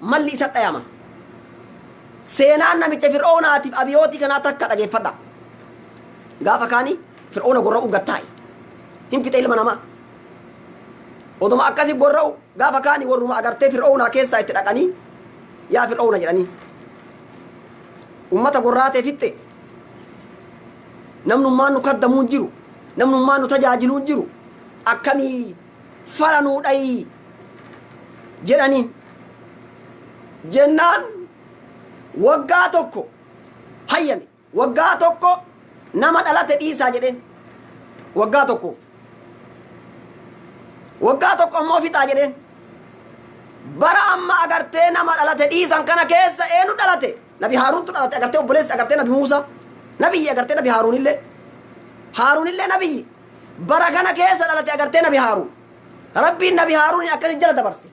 malli isa dhayama. Seenaan namicha Fir'oonaatiif abiyootii kanaa takka dhageeffadha. Gaafa kaanii Fir'oona gorra'u gattaa'e. Hin fixe ilma namaa. Oduma akkasii gorra'u gaafa kaanii warruma agartee Fir'oonaa keessaa itti dhaqanii yaa Fir'oona jedhanii. Ummata gorraatee fixe. Namnummaan nu kaddamuun jiru. Namnummaan nu tajaajiluun jiru. Akkamii falanuu dhayi jedhanii. Jennaan waggaa tokko hayyame. Waggaa tokko nama dhalate dhiisaa jedheen. Waggaa tokko. Waggaa tokko ammoo fixaa jedheen. Bara amma agartee nama dhalate dhiisan kana keessa eenu dhalate. Nabi Haaruuntu dhalate agartee obboleessi agartee Nabi Muusaa. Nabiyyi agartee Nabi Haaruunillee. Haaruunillee nabiyyi. Bara kana keessa dhalate agartee Nabi Haaruun. Rabbiin Nabi Haaruun akkasii jala dabarse.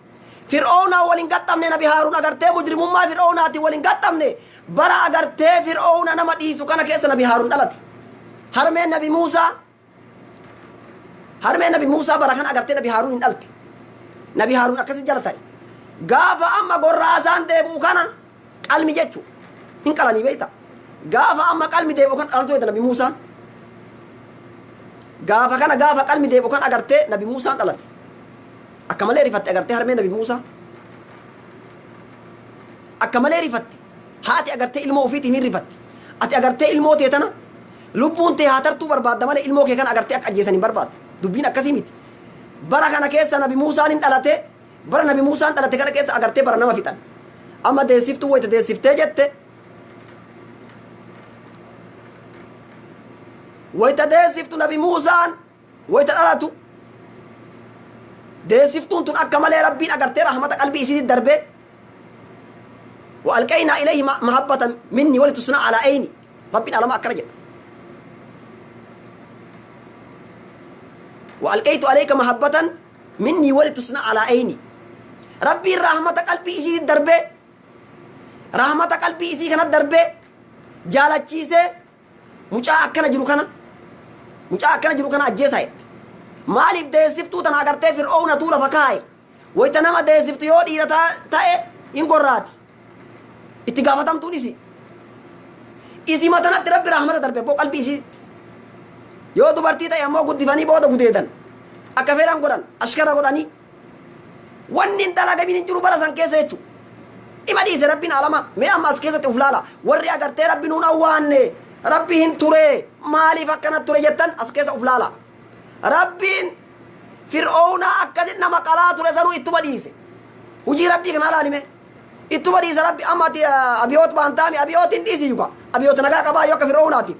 Fir'oonaa waliin gaxxamne Nabi Haaruun agartee mujrimummaa Fir'oonaati waliin gaxxamne. Bara agartee Fir'oona nama dhiisu kana keessa Nabi Haaruun dhalate. Harmeen Nabi Muusaa. Harmeen Nabi Muusaa bara kana agartee Nabi Haaruun hin dhalte. Nabi Haaruun akkasii jala ta'e. Gaafa amma gorraasaan deebi'u kana qalmi jechuun hin qalanii beekta. Gaafa amma qalmi deebi'u kan dhalatu jedha Nabi Muusaan. Gaafa kana gaafa qalmi deebi'u kan agartee Nabi Muusaan dhalate. Akka malee rifatte agartee harmee Nabi Muusaa. Akka malee rifatte. Haati agartee ilmoo ofiitiin hin rifatte. Ati agartee ilmoo tee tana lubbuun tee haa tartuu barbaadda malee ilmoo kee kana agartee akka ajjeesan hin barbaaddu. Dubbiin akkasii miti. Bara kana keessa Nabi Muusaan hin dhalate. Bara Nabi Muusaan dhalate kana keessa agartee bara nama fixan. Amma deessiftuu wayita deessiftee jette. Wayita deessiftu Nabi Muusaan wayita dhalatu. Deessiftuun tun akka malee Rabbiin agartee rahmata qalbii isiitti darbee. وألقينا إليه محبة مني ولتصنع على عيني ربنا على ما أكرجه وألقيت عليك محبة مني ولتصنع على عيني ربي رحمة قلبي إسي الدربة رحمة قلبي إسي كانت دربة جالت چيسة مجا أكنا جرو كنا أجيسايت مالف ديسفتو تناغرتي فرعون طول فكاي ويتنما ديسفتو يود إيرتا تاي إنقراتي itti gaafatamtuun isi matanatti rabbi rahmata darbe boo qalbii isi yoo dubartii ta'e ammoo guddifanii booda gudeedan akka feeran godhan ashkara godhanii wanni hin dalagamin hin jiru bara san keessa jechu ima dhiise rabbiin alama mee amma as keessatti uf laala warri agartee rabbi nuun awwaanne rabbi hin ture maaliif akkanat ture jettan as keessa uf laala rabbiin fir'oonaa akkasit nama qalaa ture sanuu ittuma dhiise hujii rabbii kana laalime itu bari sarabbi amati abiyot bantami abiyot indisi juga abiyot naga kaba yo ka fir'aunati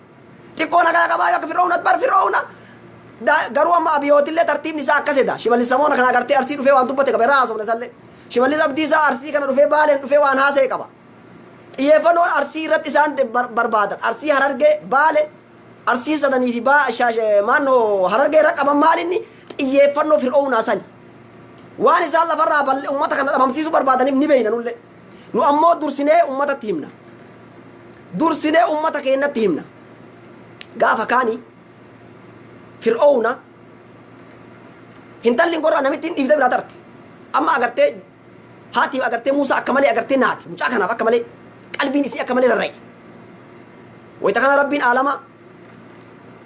tiko naga kaba yo ka fir'aunat bar fir'auna garu amma abiyot ille tartib nisa akaseda shimali samona kana garte arsi dufe wan dubbate kaba raso na salle shimali abdi sa arsi kana dufe balen dufe wan hase kaba iyefano arsi rat isan de barbada arsi hararge bale arsi sadani fi ba shaje mano hararge raqaba malini iyefano fir'auna sani wan isa la farra bal ummata kana mamsisu barbadani ni beena nulle nu ammoo dursinee ummatatti himna dursinee ummata keenyatti himna gaafa kaani fir'oona hintallin gorra namittiin dhiifte biraa tarte amma agartee haati agartee Muusaa akka malee agartee naati mucaa kanaaf akka malee qalbiin isii akka malee rarra'e wayita kana rabbiin aalama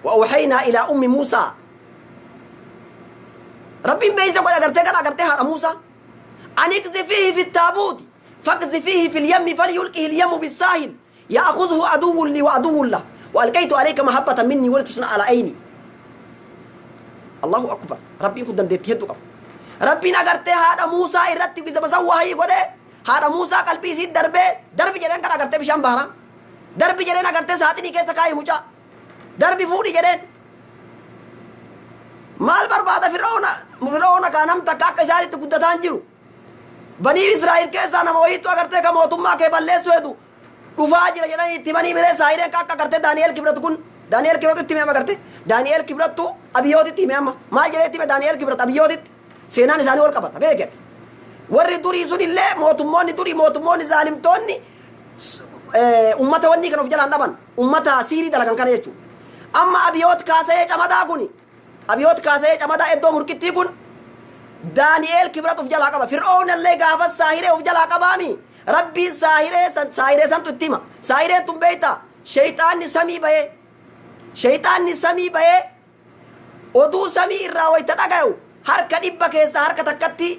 wa awhaynaa ilaa ummi Muusaa rabbiin beeysa godhe agartee kana agartee haadha Muusaa ani iqzifiihi fi taabuuti فاقذفيه في اليم فليلقه اليم بالساهل يأخذه عدو لي وعدو له وألقيت عليك محبة مني ولتصنع على عيني الله أكبر ربي كنت دندت يدك ربي نغرت هذا موسى إرتي كذا بسوا هاي قده هذا موسى قلبي سيد درب جرين كذا غرت بشام بهرا درب جرين غرت ساتني كيسا كاي موجا درب فودي جرين مال برباد فرعون كانم تكاك ساري تقدر تانجرو بني إسرائيل كيسا نمويتو أغرتے کا موتما کے بلے سویدو دفاجر جنہی اتمانی میرے سائرین کا کرتے دانیل کبرت کن دانیل کبرت اتمی اما کرتے دانیل کبرت تو ابیوت اتمی اما مال جلے اتمی دانیل کبرت ابیوت سینان نسانی والقبطہ بیگت ور دوری سن اللہ موتمونی ظالمتونی امتا ونی کنوف جلان دبن امتا سیری دلگن کنے چو اما ابیوت کاسے چمدا کنی ابیوت کاسے چمدا ادو مرکتی کن daani'eel kibrat uf jalaa qaba fir'oonallee gaafa saahiree uf jalaa qabaami rabbiin saahiree santu itti hima saahireen tun beeyta shayxaanni samii bahee oduu samii irraa wayta dhagayu harka dhibba keessa harka takkatti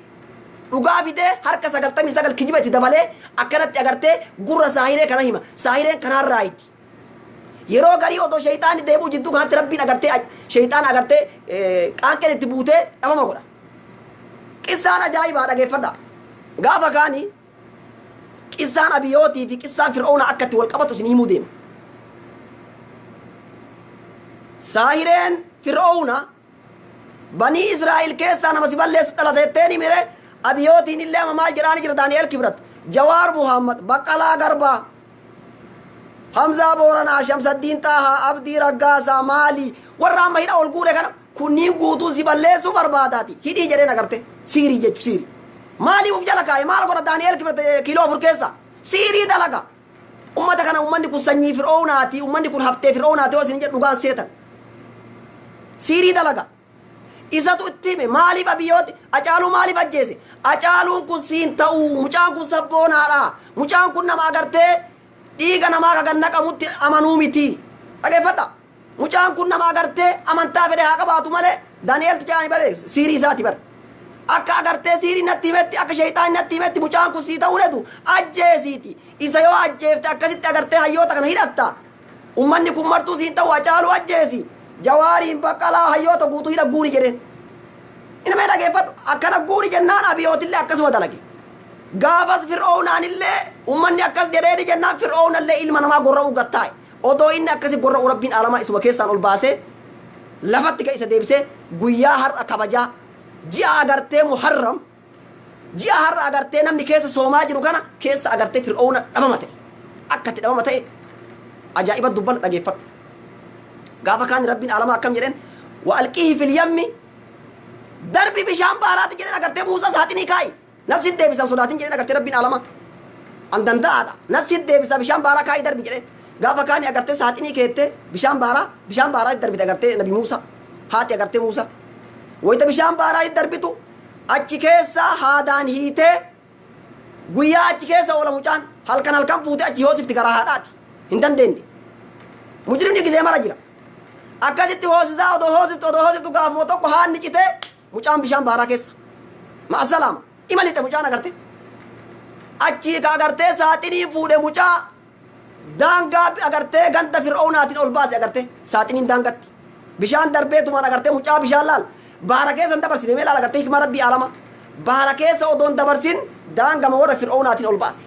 dhugaa fidee harka 99 kijiba itti dabalee akkanatti agartee gurra saahiree kana hima saahireen kanarraa itti yeroo garii odoo shayxaanni deebuu jidduu kanatti rabbiin agartee shayxaan agartee qaanqeen itti buutee dhabama godha qissaan ajaa'ibaa dhageeffadha gaafa kaani qissaan abiyootii fi qissaan fir'oona akkatti wal qabatu isin himuu deema saahireen fir'oona banii israa'il keessaa nama si balleessu dhalateetteeni mire abiyootiin illee ama maal jedhaani jira daani'eel kibrat jawaar muhammad baqqalaa garbaa hamzaa booranaa shamsaddiin xaahaa abdii raggaasaa maalii warra amma hidha ol guure kana kunniin guutuu si balleessuu barbaadaati hidhii jedheen agarte siirii jechu siirii maalii uf jala kaa'e maal godha daani'eel kibrat kiiloo 4 keessa siirii dalaga ummata kana ummanni kun sanyii fir'oonaati ummanni kun haftee fir'oonaati yoo isin jedhu dhugaan seetan siirii dalaga isatu itti hime maaliif abiyyooti acaaluu maaliif ajjeese acaaluun kun siin ta'uu mucaan kun sabboonaadha mucaan kun nama agartee dhiiga namaa kagan naqamutti amanuu miti dhageeffadha mucaan kun nama agartee amantaa fedhe haa qabaatu malee daani'eeltu jaani bare siirii isaati bare akka agartee siirii natti himetti akka shayxaan natti himetti mucaan kun sii ta'uu dheetu ajjeesiiti isa yoo ajjeefte akkasitti agartee hayyoota kana hidhatta ummanni kun martuu siin ta'u acaaluu ajjeesi jawaariin baqqalaa hayyoota guutuu hidha guuri jedheen ina mee dhageeffadhu akkana guuri jennaan abiyootillee akkasuma dalage gaafas fir'oonaanillee ummanni akkas jedheeni jennaan fir'oonallee ilma namaa gorra'uu gattaa'e odoo inni akkasi gorra'u rabbiin alamaa isuma keessaan ol baasee lafatti ga isa deebisee guyyaa har'a kabajaa ji'a agartee muharram ji'a har'a agartee namni keessa soomaa jiru kana keessa agartee fir'oona dhabama ta'e akkatti dhabama ta'e ajaa'iba dubban dhageeffadhu gaafa kaan rabbiin alamaa akkam jedheen wa alqihi fil yammi darbi bishaan baaraati jedheen agartee muusaa saaxinii kaa'i nasit deebisan sodaatin jedheen agartee rabbiin alamaa an danda'aadha nasit deebisa bishaan baaraa kaa'i darbi jedheen gaafa kaani agartee saaxinii keette bishaan baaraa darbite agartee nabi muusaa haati agartee muusaa wayita bishaan baaraa darbitu achi keessa haadaan hiitee guyyaa achi keessa oola mucaan halkan fuute achi hoosifti garaa haadhaati hin dandeenye mujrimni gisee mara jira akkasitti hoosisaa odoo hoosiftu gaafuma tokko haanni citee mucaan bishaan baaraa keessa ma'asalaama imalite mucaan agarte achi ka agartee saaxinii fuudhe mucaa daangaa agartee ganda fir'oonaatiin ol baase agarte saaxiniin daangatti bishaan darbeetumaan agarte mucaa bishaan laal baara keessa dabarsine mee laal agarte hikma rabbii alama baara keessa odoon dabarsin daangama warra fir'oonaatiin ol baase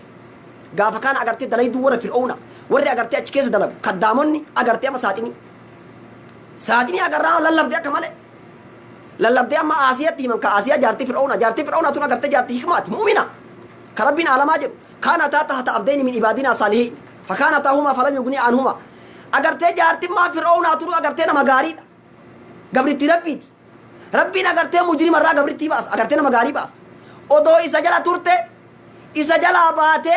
gaafa kana agarte dalayduu warra fir'oona warri agarte achi keessa dalagu kaddaamonni agarte ama saaxinii agarraa lallabdee akka malee lallabdee amma aasiyatti himan ka aasiyaa jaartii fir'oona tun agarte jaartii hikmaati mu'mina ka rabbiin alamaa jedhu kaana tahta abdayni min ibaadinaa saalihiin فكانتهما فلم يغني عنهما اگرتے جارتی ما فرعون اترو اگرتے نما گاری گبرتی ربی نہ کرتے مجرم را گبرتی باس اگرتے نما گاری باس او دو اس جلا ترتے اس جلا باتے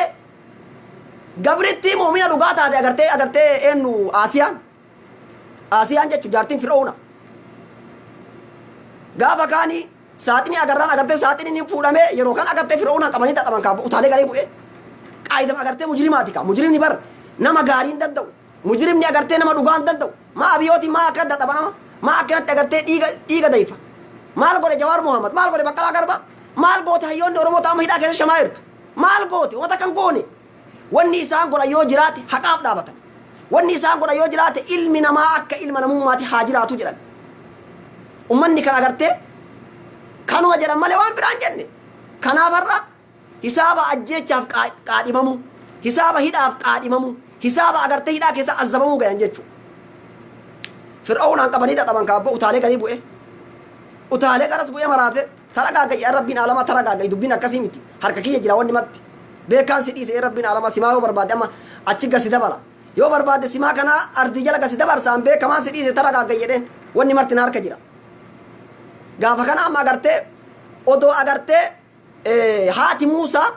گبرتی مومنہ لغات آتے اگرتے انو آسیان جچ جارتی فرعون گاوا کانی ساتنی اگرتے ساتنی نی پھوڑا میں یہ روکن اگرتے فرعون کمنی تا تمن کا اٹھالے گری بوئے قاعده agartee mujrimaati ka mujrimni bar nama gaariin danda'u mujrimni agartee nama dhugaan danda'u ma abiyooti ma akka dadhabanama ma akkanatti agartee dhiiga dayfa maal godhe jawaar muhammad maal godhe baqqalaa garba maal goote hayyoonni oromoo ta'ama hidhaa keessa shamaa jirtu maal goote wanta kan goone wanni isaan godha yoo jiraate haqaaf dhaabatan wanni isaan godha yoo jiraate ilmi namaa akka ilma namummaati haa jiraatu jedhan ummanni kan agartee kanuma jedhan malee waan biraan jenne kanaaf har'a hisaaba ajjechaaf qaadhimamu hisaaba hidhaaf qaadhimamu hisaaba agartee hidhaa keessa azabamu gayan jechu fir'aunaan qabanii dadhaban kaabbo utaalee gadi bu'e utaalee garas bu'e maraate taragaagay rabbiin alama taragaagay dubbiin akkasii miti harka kiyya jira wanni marti beekaan si dhiise rabbiin alama simaa yoo barbaade amma achi gasi dabala yoo barbaade simaa kana ardii jala gasi dabarsaan beekamaan si dhiise taragaagay jedheen wanni marti na harka jira gaafa kana amma agartee odoo agartee haati Muusaa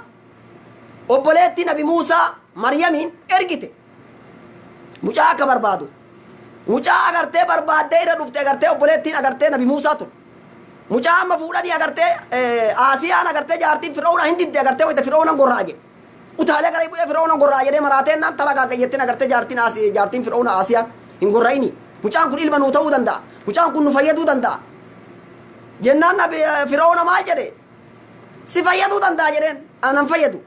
obboleetti nabi Muusaa Maryamiin ergite mucaa akka barbaadu mucaa agartee barbaaddee irra dhufte agartee obboleettiin agartee nabi Muusaa tun mucaa amma fuudhanii agartee Aasiyaan agartee jaartiin Firoona hin didde agartee wayita Firoona gorraa jedhe utaalee gara bu'ee Firoona gorraa jedhee maraateen naan talagaa qayyettiin agartee jaartiin Firoona Aasiyaan hin gorra'ini mucaan kun ilma nuu ta'uu danda'a mucaan kun nu fayyaduu danda'a jennaan nabi Firoona maal jedhe si fayyaduu danda'a jedheen ana nan fayyadu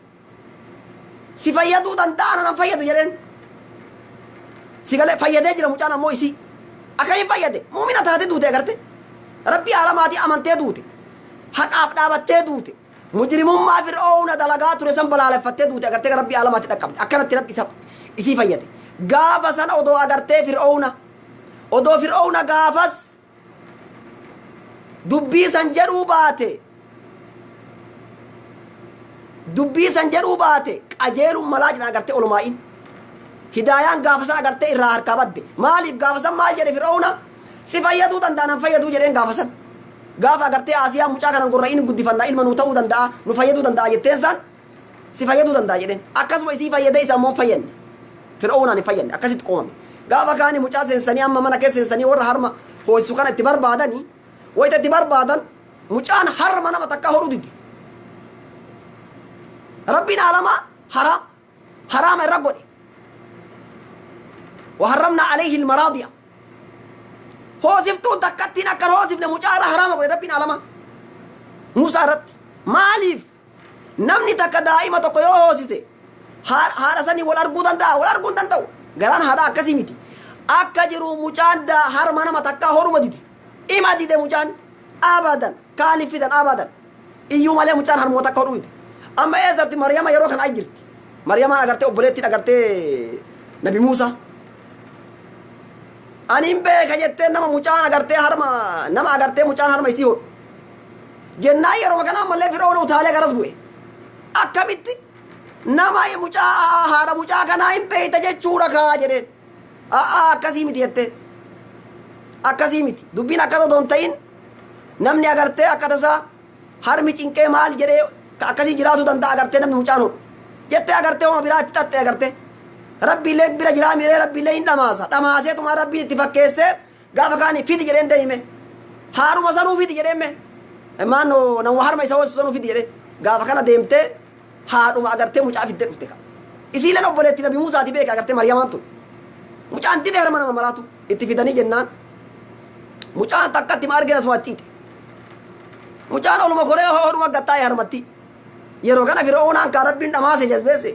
si fayyaduu danda'a ana nan fayyadu jedheen si galee fayyadee jira mucaan ammoo isii akkamiin fayyade muumina taate duute agarte rabbi alamaati amantee duute haqaaf dhaabattee duute mujrimummaa Fir'aawna dalagaa ture san balaaleffattee duute agartee rabbi alamaatti dhaqqabde akkanatti rabbi isii fayyade gaafa sana odoo agartee Fir'aawna gaafas dubbii san jedhuu baate qajeelum malaa jira agartee olumaa'in hidaayaan gaafa san agartee irraa harkaa badde maaliif gaafa san maal jedhe Fir'aawna si fayyaduu danda'a nan fayyaduu jedheen gaafa san gaafa agartee Aasiyaan mucaa kanan gorra'in guddifannaa ilma nu ta'uu danda'a nu fayyaduu danda'a jetteen san si fayyaduu danda'a jedheen akkasuma isii fayyadee isa ammoo fayyadne Fir'aawnaan hin fayyadne akkasitti qoomame gaafa kaani mucaa seensanii amma mana keessa seensanii warra harma hoosisu kana itti barbaadanii wayita itti barbaadan mucaan harma nama takka horuu didde rabbiin alamaa haraama irra godhe وحرمنا عليه المراضع hoosiftuun takkattiin akkan hoosifne mucaa irra haraama godhe rabbiin alama Muusaa irratti maaliif namni takka daa'ima tokko yoo hoosise haadha sanii wal arguu danda'a wal arguu hin danda'u garaan haadha akkasii miti akka jiru mucaan harma nama takkaa horuma dide ima dide mucaan abadan kaaliif fidan abadan iyyuu malee mucaan harmoo takka horuu dide amma eessatti Maryama yeroo kana jirti Maryamaan agartee obboleettiin agartee Nabi Muusaa anin beeka jettee nama mucaan agartee harma nama agartee mucaan harma isii hodhu jennaa yeroo kana ammallee Fir'aawna utaalee garas bu'e akkamitti nama mucaa haadha mucaa kanaa hin beeyta jechuudha kaa jedheen akkasii miti jettee akkasii miti dubbiin akkas odoo hin ta'in namni agartee akka tasaa harmi cinqee maal jedhee akkasii jiraatu danda'a agartee namni mucaan hodhu jettee agartee homa biraa itti xaxxee agartee rabbiillee bira jiraa miree rabbiillee hin dhamaaseetuma rabbiin itti fakkeessee gaafa kaani fidi jedheen deeme haaruma sanuu fidi jedheemme maannoo nama harma isa hoosisu sanuu fidi jedhee gaafa kana deemtee haadhuma agartee mucaa fiddee dhufte qaba isiileen obboleetti Nabi Muusaati beeka agartee Maryamaan tun mucaan didee harma nama maraatu itti fidanii jennaan mucaan takkatti ma argina suma xiixe mucaan oluma koree hodhuma gattaa'e harmatti yeroo kana Fir'aawnaan kaa rabbiin dhamaase jazbeesse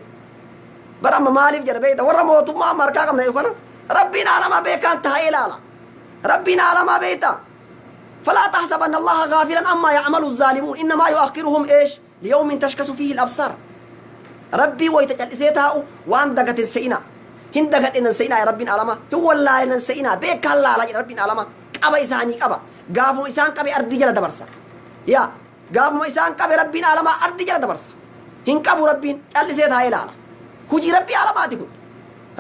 bara amma maaliif jedha beekta warra mootummaa markaa qabna yookaan rabbiin alamaa beekaan taa'ee ilaala rabbiin alamaa beekta فلا تحسبن الله غافلا عما يعمل الظالمون انما يؤخرهم ايش ليوم تشخص فيه الابصار ربي ويتجلسيتها وان دغت السينا هن دغت ان السينا يا ربنا علما هو والله ان السينا بك الله لا ربنا علما قبا اساني قبا غافو اسان قبا ارض جل دبرسا يا غافو اسان قبا ربنا علما ارض جل دبرسا هن قبو ربين جلسيتها الى هجي ربي علامات يكون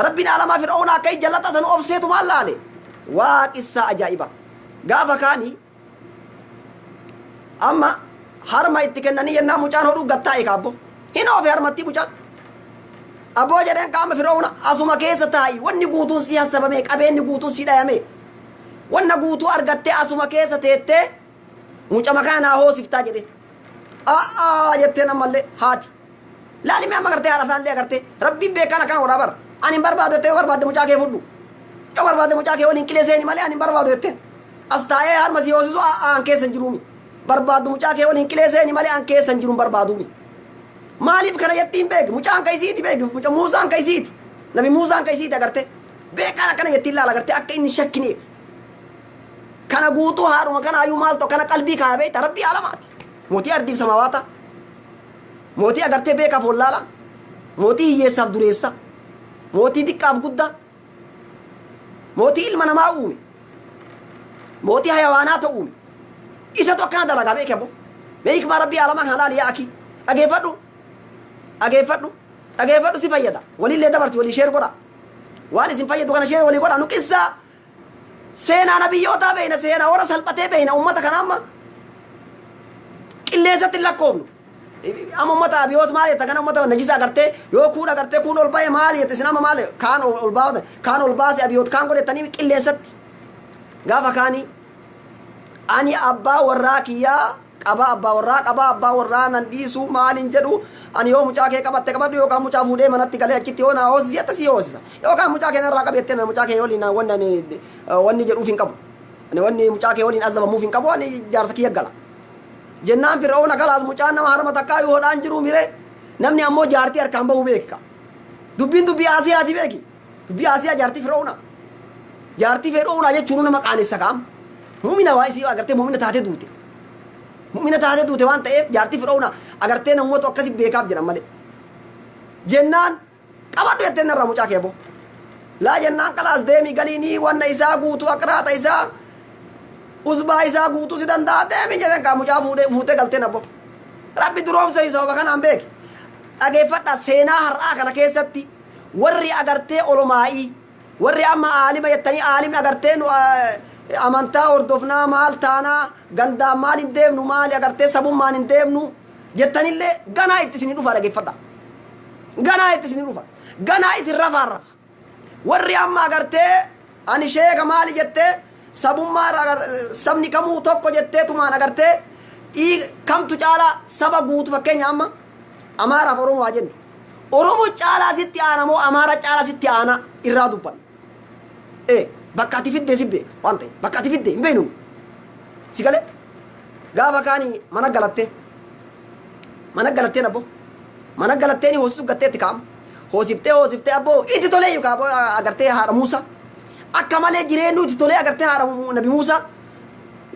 ربنا علما فرعون كاي جلت سن اوبسيتو ما الله عليه واقصه عجائبه غافا كاني amma harma itti kennanii yennaa mucaan hodhuu gattaa'e kaabbo hin oofe harmatti mucaan abboo jedheen qaama Fir'aawna asuma keessa taa'i wanni guutuun si hassabame qabeenyi guutuun si dhayame wanna guutuu argattee asuma keessa teettee muca makaanaa hoosiftaa jedhe jetteen ammallee haati laalimi amma gartee haadha isaallee agartee rabbiin beekaan akkana godhaa bara ani hin barbaadu jettee yoo barbaadde mucaa kee fudhu yoo barbaadde mucaa kee waliin qilee seeni malee ani hin barbaadu jetteen as taa'ee harma si hoosisu aan keessa hin jiruumi barbaadu mucaa kee waliin qilee seeni malee aan keessa hin jiruun barbaaduumi maaliif kana jettiin beeki mucaan ka isiiti beeki muca Muusaan ka isiiti Nabi Muusaan ka isiiti agarte beekaan akkana jettiin laala agarte akka inni shakkineef kana guutuu haadhuma kana ayyuu maaltu kana qalbii kaaya beekta rabbii alamaati mootii ardiif samawaata mootii agartee beekaaf wallaala mootii hiyyeessaaf dureessa mootii diqqaaf guddaa mootii ilma namaa uume mootii hayawaanaata uume isatu akkana dalagaa beeke abbo beekmaa rabbii alamaa kana laali yaa akii dhageeffadhu si fayyada walillee dabarti walii sheer godha waan isin fayyadu kana sheer walii godha nu qissaa seenaa nabiyyootaa beeyna seenaa warra salphatee beeyna ummata kana amma qilleensatti hin lakkoofnu amma ummata abiyyoota maal jetta kana ummata najisa agartee yoo kuun agartee kuun ol ba'e maal jette isin amma maal kaan ol baase abiyyoota kaan godhettanii qilleensatti gaafa kaanii ani abbaa warraa kiyyaa qaba abbaa warraa nan dhiisu maalin jedhu ani yoo mucaa kee qabatte qabadhu yookaan mucaa fuudhee manatti galee achitti yoo naa hoosisi jette si hoosisa yookaan mucaa kee narraa qabeette mucaa kee waliin wanni jedhuuf hin qabu ani wanni mucaa kee waliin azabamuuf hin qabu ani jaarsa kiyya gala jennaan Fir'aawna kalaas mucaan nama harma takkaa yoo hodhaan jiru mire namni ammoo jaartii harkaan bahu beeka dubbiin dubbii Asiyaati beeki dubbii Asiyaa jaartii Fir'aawna jechuun nama qaanessa kaam mu'mina waa isii agartee mu'mina taate duute waan ta'eef jaartii Fir'aawna agartee namoota akkasii beekaaf jedhan malee jennaan qabadhu jettee narraa mucaa kee boo laa jennaan kalaas deemi galiinii wanna isaa guutuu aqraata isaa usbaa isaa guutuu si danda'a deemi jedhan kaa mucaa fuutee galtee nabbo rabbi duroomsa isaa oba kanaan beeki dhageeffadha seenaa har'aa kana keessatti warri agartee olomaa'ii warri amma aalima jettanii aalimni agartee nu amantaa hordofnaa maal taanaa gandaan maal hin deemnu maali agartee sabummaan hin deemnu jettanillee ganaa itti isin dhufa dhageeffadha ganaa isin rafa warri amma agartee ani sheeka maali jettee sabummaa sabni kamuu tokko jettee tumaan agartee kamtu caalaa saba guutu fakkeenya amma Amaaraaf Oromoo haa jennu Oromoo caalaa sitti aana moo Amaara caalaa sitti aana irraa dubban bakka ati fiddee si beeka waan ta'e bakka ati fiddee hin beeknu si galee gaafa kaanii mana galattee nabbo mana galattee ni hoosisuuf gatteetti kaa'ama hoosiftee abboo itti tolee yookaan abboo agartee haadha Muusaa akka malee jireenyu itti tolee agartee haadha Nabi Muusaa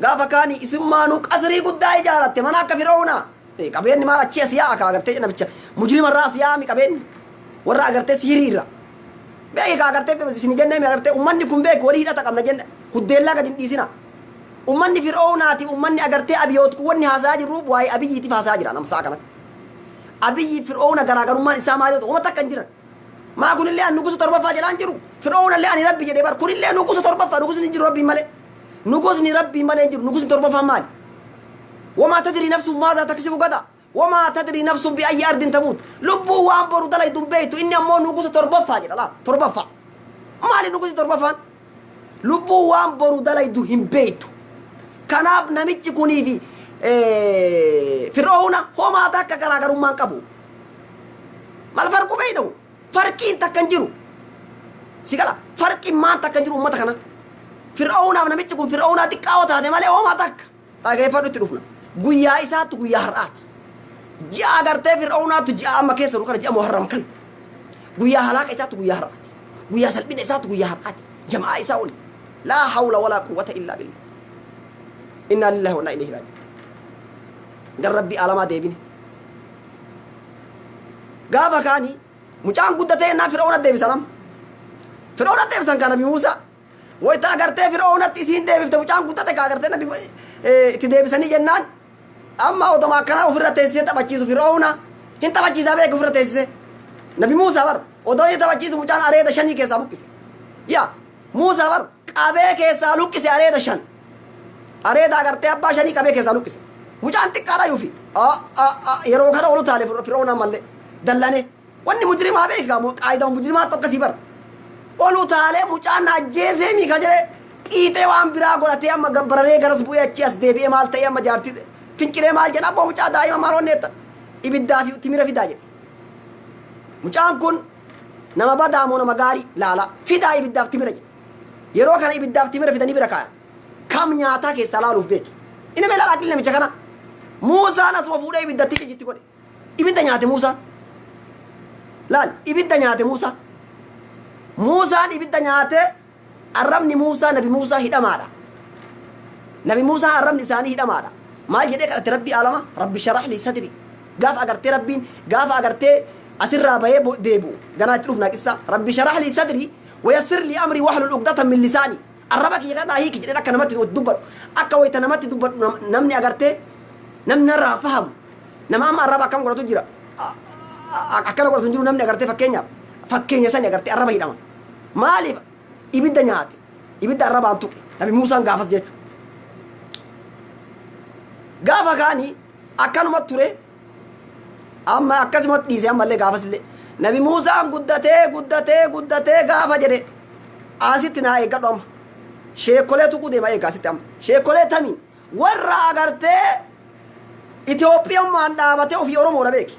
gaafa kaanii isimmaanuu qasrii guddaa ijaaratte mana akka Fir'aawnaa qabeenyi maal achi asiyaa akka agartee namicha mujrima irraa asiyaa mi qabeenyi warra agartee sihirii irra beeki ka agartee isin jennee mi agartee ummanni kun beeki walii hidhata qabna jenne huddeellaa gadi hin dhiisina ummanni Fir'aawnaati ummanni agartee Abiyoot kun wanni haasaa jirru waa'ee Abiyyiitiif haasaa jira namsaa kanatti Abiyyi Fir'aawna garaagarummaan isaa maali ta'u ummata akkan jiran maa kunillee an nugusa torbaffaa jedhaan jiru Fir'aawnallee ani rabbi jedhee bar kunillee nugusa torbaffaa nugusni jiru rabbii malee nugusni rabbii malee jiru nugusni torbaffaa maali وما تدري نفس ماذا تكسب غدا وما تدري نفس بأي أرض تموت لبوا وان برو دلي دم بيت إني أمو نقص تربفا جدا لا تربفا مالي نقص تربفا لبوا وان برو دلي دهم بيت كناب نمتش كوني في فرعون هو ما تاكا كلا كرمان كبو ما الفرق بينه فرقين تكنجرو سيكلا فرق ما تكنجرو ما تكنا فرعون نمتش كون فرعون تكاوت هذا مالي هو ما تاك تاكا يفرق تلوفنا guyyaa isaatu guyyaa har'aati ji'a agartee Fir'aawnaatu ji'a amma keessa jiru kana ji'a muharram kan guyyaa halaaqa isaatu guyyaa har'aati guyyaa salphina isaatu guyyaa har'aati jamaa isaa wali laa hawla walaa quwwata illaa billah inna lillahi wa inna ilayhi raaji'uun gar rabbi alamaa deebine gaafa kaanii mucaan guddatee ennaa Fir'aawnat deebisan kan Nabi Muusaa wayita agartee Fir'aawnatti isiin deebifte mucaan guddate ka agartee nabi itti deebisanii jennaan amma odoma akkana ofirra teessisee taphachiisu Fir'aawna hin taphachiisaa beeku ofirra teessisee Nabi Muusaa bar odoo inni taphachiisu mucaan areeda 5 keessaa buqqise yaa Muusaa bar qabee keessaa luqqise areeda 5 areeda agartee abbaa 5 qabee keessaa luqqise mucaan xiqqaadha yuufi yeroo kana olu taale Fir'aawnaa mallee dallane wanni mujrimaa beekaa qaayidaan mujrimaa tokkasii bar olu taale mucaan ajjeesee mi ka jedhe qiixee waan biraa godhatee amma gabbararee garas bu'ee achi as deebi'ee maal ta'ee amma jaartii fincilee maal jedha abboo mucaa daa'ima maal onneetta ibiddaa fi timira fidaa jedhe mucaan kun nama badaa moo nama gaarii laala fidaa ibiddaaf timira jedhe yeroo kana ibiddaaf timira fidanii bira kaaya kam nyaataa keessaa laaluuf beeki inni mee laalaa namicha kana Muusaan asuma fuudhee ibiddatti cijjitti godhe ibidda nyaate Muusaan laal ibidda nyaate Muusaan ibidda nyaate arrabni Muusaa Nabi Muusaa hidhamaadha Nabi Muusaa arrabni isaanii hidhamaadha maal jedhee kadhate rabbi alama rabbi sharah li sadri gaafa agartee rabbiin gaafa agartee asirraa bahee deebu ganaatti dhufna qissa rabbi sharah li sadri wayassir li amri wahlul uqdatan min lisani arraba kiyya kana hiiki jedhee akka namatti dubbadhu akka wayita namatti dubbadhu namni agartee namni irraa fahamu nama amma arraba akkam godhatu jira akkana godhatu jiru namni agartee fakkeenya sani agartee arraba hidhama maaliif ibidda nyaate ibidda arrabaan tuqe Nabi Muusaan gaafas jechu gaafa kaanii akkanuma ture amma akkasumatti dhiise ammallee gaafasillee Nabi Muusaan guddatee gaafa jedhe asitti naa eeggadhu amma sheekolee tuquu deema eega asitti amma sheekolee tamiin warra agartee Itoophiyummaan dhaabatee ofii Oromoodha beeki.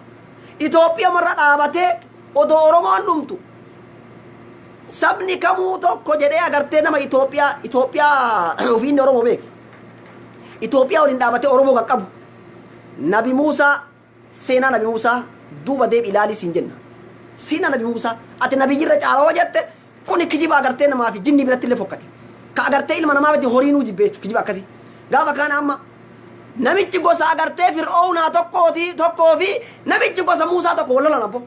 Itoophiyamarra dhaabatee odoo Oromoon dhumtu sabni kamuu tokko jedhee agartee nama Itoophiyaa ofiin Oromoo beeki. Itoophiyaa waliin dhaabatee Oromoo kan qabu Nabi Muusaa seenaa Nabi Muusaa duuba deebi ilaalii siin jenna. Seenaa Nabi Muusaa ati nabiyyirra caalaa jette kun kijiba agartee namaa fi jinni biratti illee fokkate. Ka agartee ilma namaa bitti horiinuu jibbeechu kijiba akkasii. Gaafa kana amma namichi gosa agartee Fir'oonaa tokkoo fi namichi gosa Muusaa tokko walolan abbo.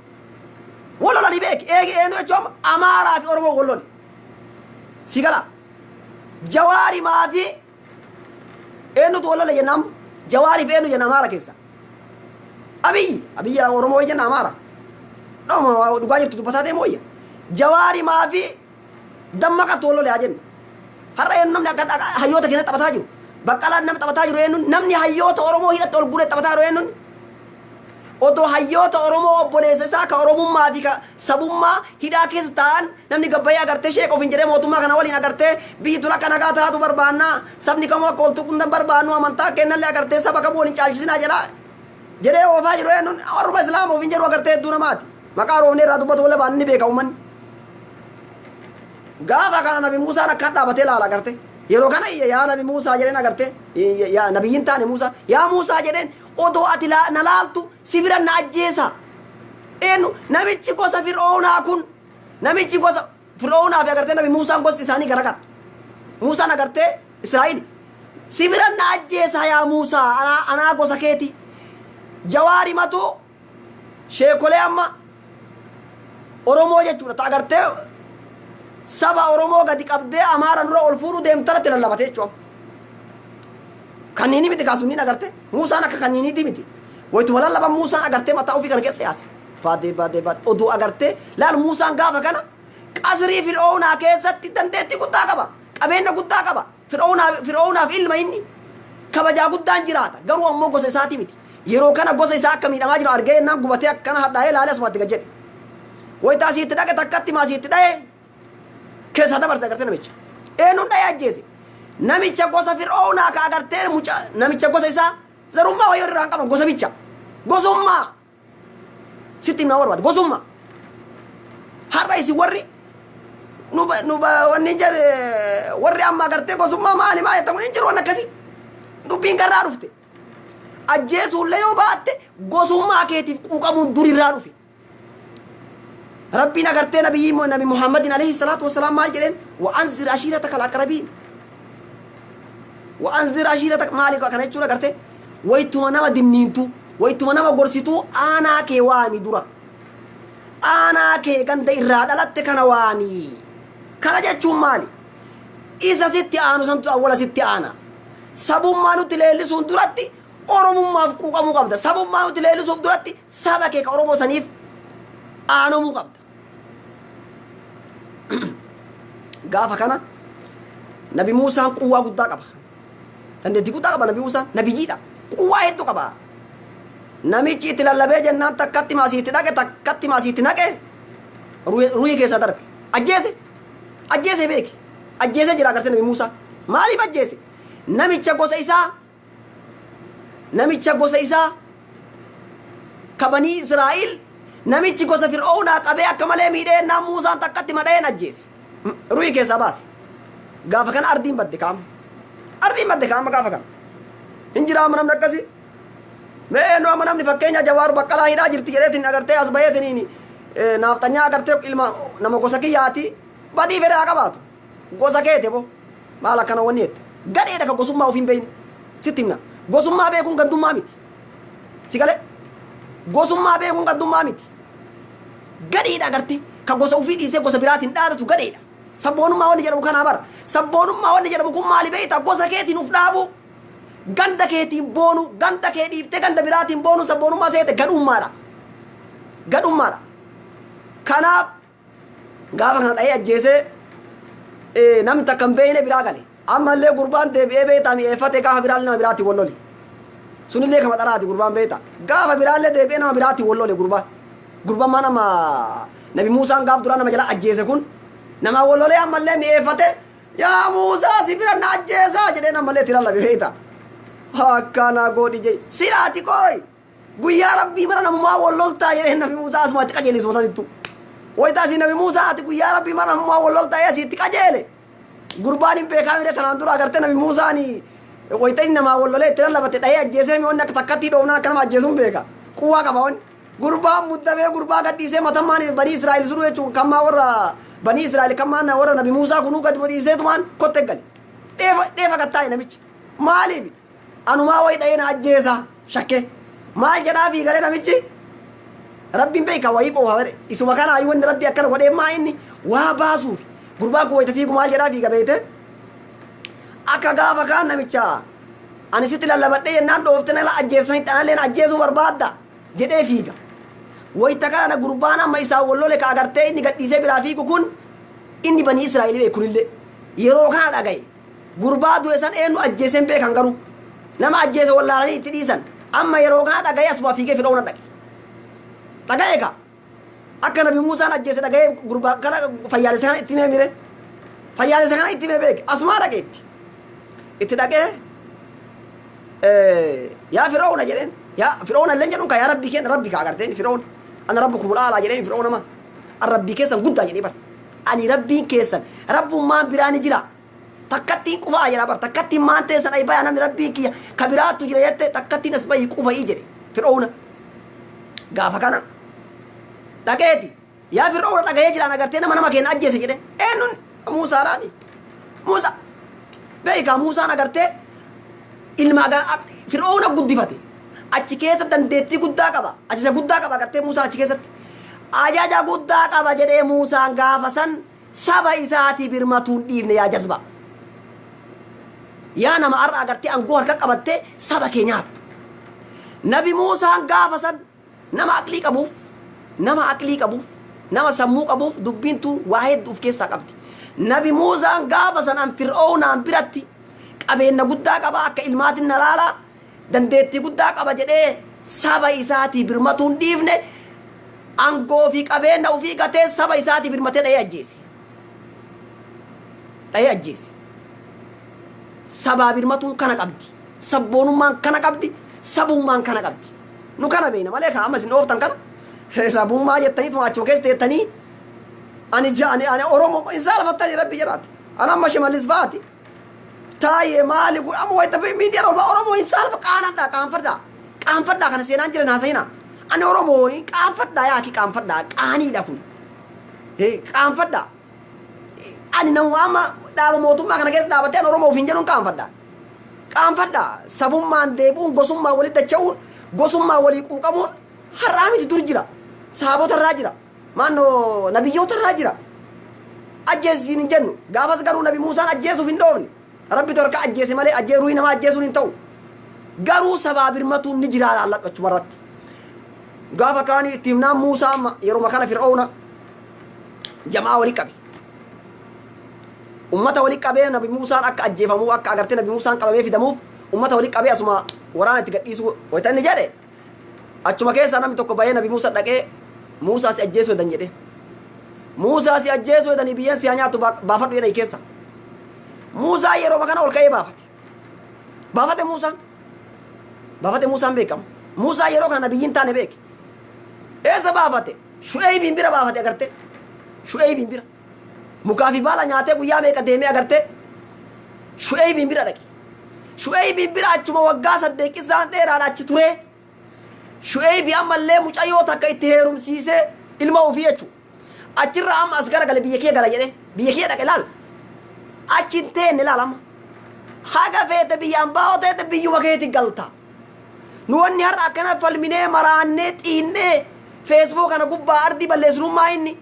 Walolan beeki eenu jechuun Amaaraa fi Oromoo walolan. Sigala Jawaari maafi eenyutu walola jennaan Jawaari fi eenyu jenna Amaara keessa. Abiyyi Oromoo jenna Amaara. Dhoma dhugaa jirtu dubbataa deemooyya. Jawaari maafi dammaqatu walola haa jennu. Har'a eenyu namni akka hayyoota keenya taphataa jiru. Baqqalaan nama taphataa jiru eenyu namni hayyoota Oromoo hidhatte ol guuree taphataa jiru eenyu. Odoo hayyoota Oromoo obboleessa isaa ka Oromummaa fi ka sabummaa hidhaa keessa ta'an namni gabbayee agartee sheek ofiin jedhee mootummaa kana waliin agartee biyyi tun akka nagaa taatu barbaannaa sabni kamuu akka oltu kundan barbaannu amantaa kennallee agartee saba kamuu waliin caalchisinaa jedhee oofaa jiru eenyu Orma Islaama ofiin jedhu agartee hedduu namaati. Maqaa roobnee irraa dubbatu wallee baanni beeka uummanni. Gaafa kana Nabi Muusaan akka dhaabatee laala agartee yeroo kana yaa Nabi Muusaa jedheen agartee yaa nabiyyiin taane Muusaa yaa Muusaa jedheen odoo ati na laaltu sibira na ajjeesa. Eenyu namichi gosa Fir'oonaa kun namichi gosa Fir'oonaa fi agartee Nabi Muusaan gosti isaanii garagara. Muusaan agartee Israa'il sibira na ajjeesa yaa Muusaa anaa gosa keeti. Jawaari matu sheekolee amma Oromoo jechuudha ta agartee saba Oromoo gadi qabdee Amaara dura ol fuudhuu deemtarratti lallabatee jechuudha. Kanniini miti kaasuun agartee Muusaan akka kanniiniiti miti. Wayituma lallaban Muusaan agartee mataa ofii kana keessa yaase. Baadee oduu agartee laal Muusaan gaafa kana qasrii Fir'oonaa keessatti dandeettii guddaa qaba. Qabeenya guddaa qaba. Fir'oonaaf ilma inni kabajaa guddaan jiraata. Garuu ammoo gosa isaati miti. Yeroo kana gosa isaa akka miidhamaa jiru argee innaan gubatee akkana hadhaa'ee laalee asumatti gad jedhe. Wayitaa siitti dhaqe takkatti maa siitti dha'ee keessa dabarsa agartee namicha. Eenyuun dha'ee ajjeese. Namicha gosa Fir'oonaa ka agartee namicha gosa isaa zarummaa wayii irraan qaban gosa bicha. Gosummaa. Sitti himna barbaade gosummaa. Har'a isin warri wanni jedhe warri amma agartee gosummaa maali maa jettamu hin jiru waan akkasii. Dubbiin garraa dhufte. Ajjeesuullee yoo baatte gosummaa keetiif quuqamuun durirraa dhufe. Rabbiin agartee Nabi Muhammadin alayhi salaatu wassalaam maal jedheen wa'anzir ashiirataka al-aqrabiin. Wa'anzir ashiirataka maali kana jechuudha agartee wayituma nama dimniintu wayituma nama gorsituu aanaa kee waami dura. Aanaa kee ganda irraa dhalatte kana waami. Kana jechuun maali? Isa sitti aanu santu awwala sitti aana. Sabummaa nutti leellisuun duratti Oromummaaf quuqamuu qabda. Sabummaa nuti leellisuuf duratti saba kee ka Oromoo saniif aanamuu qabda. Gaafa kana Nabi Muusaan quwwaa guddaa qaba. Dandeettii guddaa qaba Nabi Muusaan nabiyyiidha. Quwwaa hedduu qaba. Namichi itti lallabee jennaan takkatti maasiitti naqe ruhii keessa darbe. Ajjeese beeki. Ajjeese jira agartee Nabi Muusaan. Maaliif ajjeese? Namicha gosa isaa ka Banii Israa'il namichi gosa Fir'oonaa qabee akka malee miidhee naan Muusaan takkatti madheen ajjeese. Ruhii keessaa baase. Gaafa kana ardiin badde kaama gaafa kana. Hin jiraama namni akkasii. Mee nama namni fakkeenya Jawaaru Baqqalaa hidhaa jirti jedheetiin agartee as bayeetiniin naaftanyaa agartee ilma nama gosa kiyyaati badii fedhaa qabaatu. Gosa keete boo maal akkana wanni jette. Gadheedha ka gosummaa ofiin beeyne. Sitti himna. Gosummaa beekuun gandummaa miti. Si galee gosummaa beekuun gandummaa miti. Gadheedha agartee ka gosa ofii dhiisee gosa biraatiin dhaadatu gadheedha. Sabboonummaa wanni jedhamu kanaa bara. Sabboonummaa wanni jedhamu kun maali beeyta gosa keetiin uf dhaabu. Ganda keetiin boonu ganda kee dhiiftee ganda biraatiin boonu sabboonummaa seete gadhummaadha. Kanaaf gaafa kana dha'ee ajjeesee namni takka hin beeyne biraa gale. Ammallee gurbaan deebi'ee beeytaa mi'eeffate gaafa biraallee nama biraatiin wallole. Sunillee kama xaraati gurbaan beeyta. Gaafa biraallee deebi'ee nama biraatiin wallole gurbaan. Gurbaan maa nama Nabi Muusaan gaaf duraa nama jala ajjeese kun nama wallolee ammallee mi'eeffate yaa Muusaa si bira na ajjeesaa jedhee ammallee itti lallabe beeyta. akkana godhi je siraati koy guyyaa rabbii mara namummaa walloltaa jedhee nabi Muusaa asumatti qajeelisuma sanittu wayita asi nabi Muusaa ati guyyaa rabbii mara namummaa walloltaa asitti qajeele gurbaan hin beekamne tanaan dura agartee nabi Muusaani wayita inni namaa wallolee itti lallabate dhahee ajjeesee mi'oonni akka takkatti dhoofnaan akka nama ajjeesuun beeka quwwaa qaba onni gurbaan muddamee gurbaa gadhiisee matammaan banii Israa'el sunu jechuun kammaa warra banii Israa'el kammaa warra nabi Muusaa kunuu gadi dhiiseetumaan kotte gali dheefa gattaa'e namichi maaliif anumaa wayi dhahee na ajjeesa shakke maal jedhaa fi galee namichi rabbiin beeka wayii qoofa bare isuma kana ayi wanni rabbi akkana godhee maa inni waa baasuuf gurbaan kun wayita fiigu maal jedhaa fi gabeete akka gaafa kaan namicha ani sitti lallabadhee yennaan dhoofte na ajjeefsanii dhanalleen ajjeesuu barbaadda jedhee fiiga wayita kana gurbaan amma isaa wallole ka agartee inni gadhiisee biraa fiigu kun inni banii Israa'el beekunillee yeroo kana dhagaye gurbaa du'e san eenyu ajjeeseen beekan garuu nama ajjeese wallaalanii itti dhiisan amma yeroo kana dhagaye asuma fiigee Fir'auna dhagaye ka akka nabi Muusaan ajjeese dhagaye gurbaa kana fayyaalessa kana itti mire fayyaalessa kana itti beeke asuma dhageetti itti dhagee yaa Fir'auna jedheen yaa Fir'auna illee jedhuun ka yaa rabbii kenna rabbi ka agarteen Fir'auna ana rabbukum alaa jedheen Fir'auna ma an rabbii keessan guddaa jedhee bar ani rabbiin keessan rabbummaan biraani jira takkattiin qufaa jira bar takkattiin maan teessan ay bayaa namni rabbiin kiyya ka biraattu jira jette takkattiin as bayi qufa'ii jedhe Fir'auna gaafa kana dhageeti yaa Fir'auna dhagayee jiraan agartee nama kenna ajjeese jedhe eenyuun Muusaadhaani Muusaa beekaa Muusaan agartee ilma Fir'auna guddifate achi keessa dandeettii guddaa qaba ajaja guddaa qaba agartee Muusaan achi keessatti ajaja guddaa qaba jedhee Muusaan gaafa san saba isaatii birmatuun dhiifne yaa jazba yaa nama arra agartee angoo harka qabattee saba kee nyaattu nabi Muusaan gaafa san nama aqlii qabuuf nama sammuu qabuuf dubbiin tun waa hedduu of keessaa qabdi nabi Muusaan gaafa san an Fir'aunaan biratti qabeenya guddaa qaba akka ilmaatiin na laala dandeettii guddaa qaba jedhee saba isaatii birmatuun dhiifne angoo fi qabeenya ofii gatee saba isaatii birmatee dhahee ajjeese sabaa birmatuun kana qabdi sabboonummaan kana qabdi sabummaan kana qabdi nu kana beena malee kan amma isin ooftan kana sabummaa jettanii tuma achuma keessa teettanii ani Oromoo isaa lafattanii rabbi jedhaate ani amma Shimallis fa'aati taayee maali kun amma wayita miidiyaa Oromoo isaa lafa qaanfadhaa kana seenaan jira naasayina ani Oromoo qaanfadhaa yaaki qaanfadhaa qaaniidha kun qaanfadhaa ani nama amma dhaaba mootummaa kana keessa dhaabattee Oromoo ofiin jedhuun qaanfadhaa sabummaan deebi'uun gosummaa walitti dacha'uun gosummaa walii quuqamuun har'aa miti dur jira saabota irraa jira maannoo nabiyyoota irraa jira ajjeesiin hin jennu gaafas garuu nabi Muusaan ajjeesuuf hin dhoofne rabbi torka ajjeese malee ajjeeruu nama ajjeesuun hin ta'u garuu sabaa birmatuun ni jira laalladhu achuma irratti gaafa kaanii itti himnaan Muusaa amma yeroo kana Fir'auna jamaa walii qabe ummata walii qabee nabi Muusaan akka ajjeefamuu akka agartee nabi Muusaan qabamee fidamuuf ummata walii qabee asuma waraana itti gadhiisu wayita inni jedhe achuma keessaa namni tokko bahee nabi Muusaa dhaqee Muusaa si ajjeesuu edan jedhe Muusaa si ajjeesuu edanii biyyeen si haa nyaattu baafadhu jedhanii keessa Muusaa yeroo kana ol ka'ee baafate Muusaan beekamu Muusaa yeroo kana nabiyyiin taane beeke eessa baafate Shu'aybiin bira baafate agarte Shu'aybiin bira mukaa fi baala nyaatee guyyaa meeqa deemee agarte Shu'aybiin bira dhaqe Shu'aybiin bira achuma waggaa 8 qisaan dheeraan achi ture Shu'aybii ammallee mucayyoo takka itti heerumsiisee ilma ofii jechuudha achirra amma as gara gale biyya kee gala jedhe biyya kee dhaqe laal achi hin teenne laal amma haga feete biyyaan baa'oo teete biyyuma keetti galta nu wanni har'a akkana falminee maraannee xiinnee feesbuuk kana gubbaa ardii balleessinummaa inni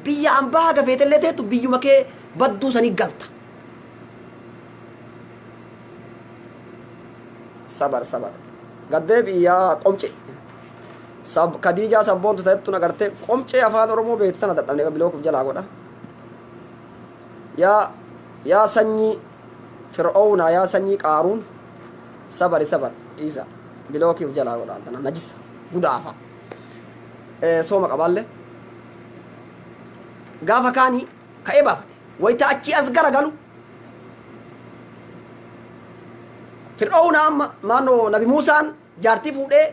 biyyaan ba'a haga feete illee teettu biyyuma kee badduu sanii galta sabar gaddee biyyaa qomce Khadijaa sabboontu ta'ettu nagartee qomcee afaan Oromoo beektu tana dadhabne bilookuuf jalaa godha yaa sanyii Fir'auna yaa sanyii Qaaruun sabar dhiisa bilookiif jalaa godha tana najisa gudaafa sooma qabaalle gaafa kaanii ka'ee baafate wayita achi as gara galu fir'auna amma maano nabi Muusaan jaartii fuudhee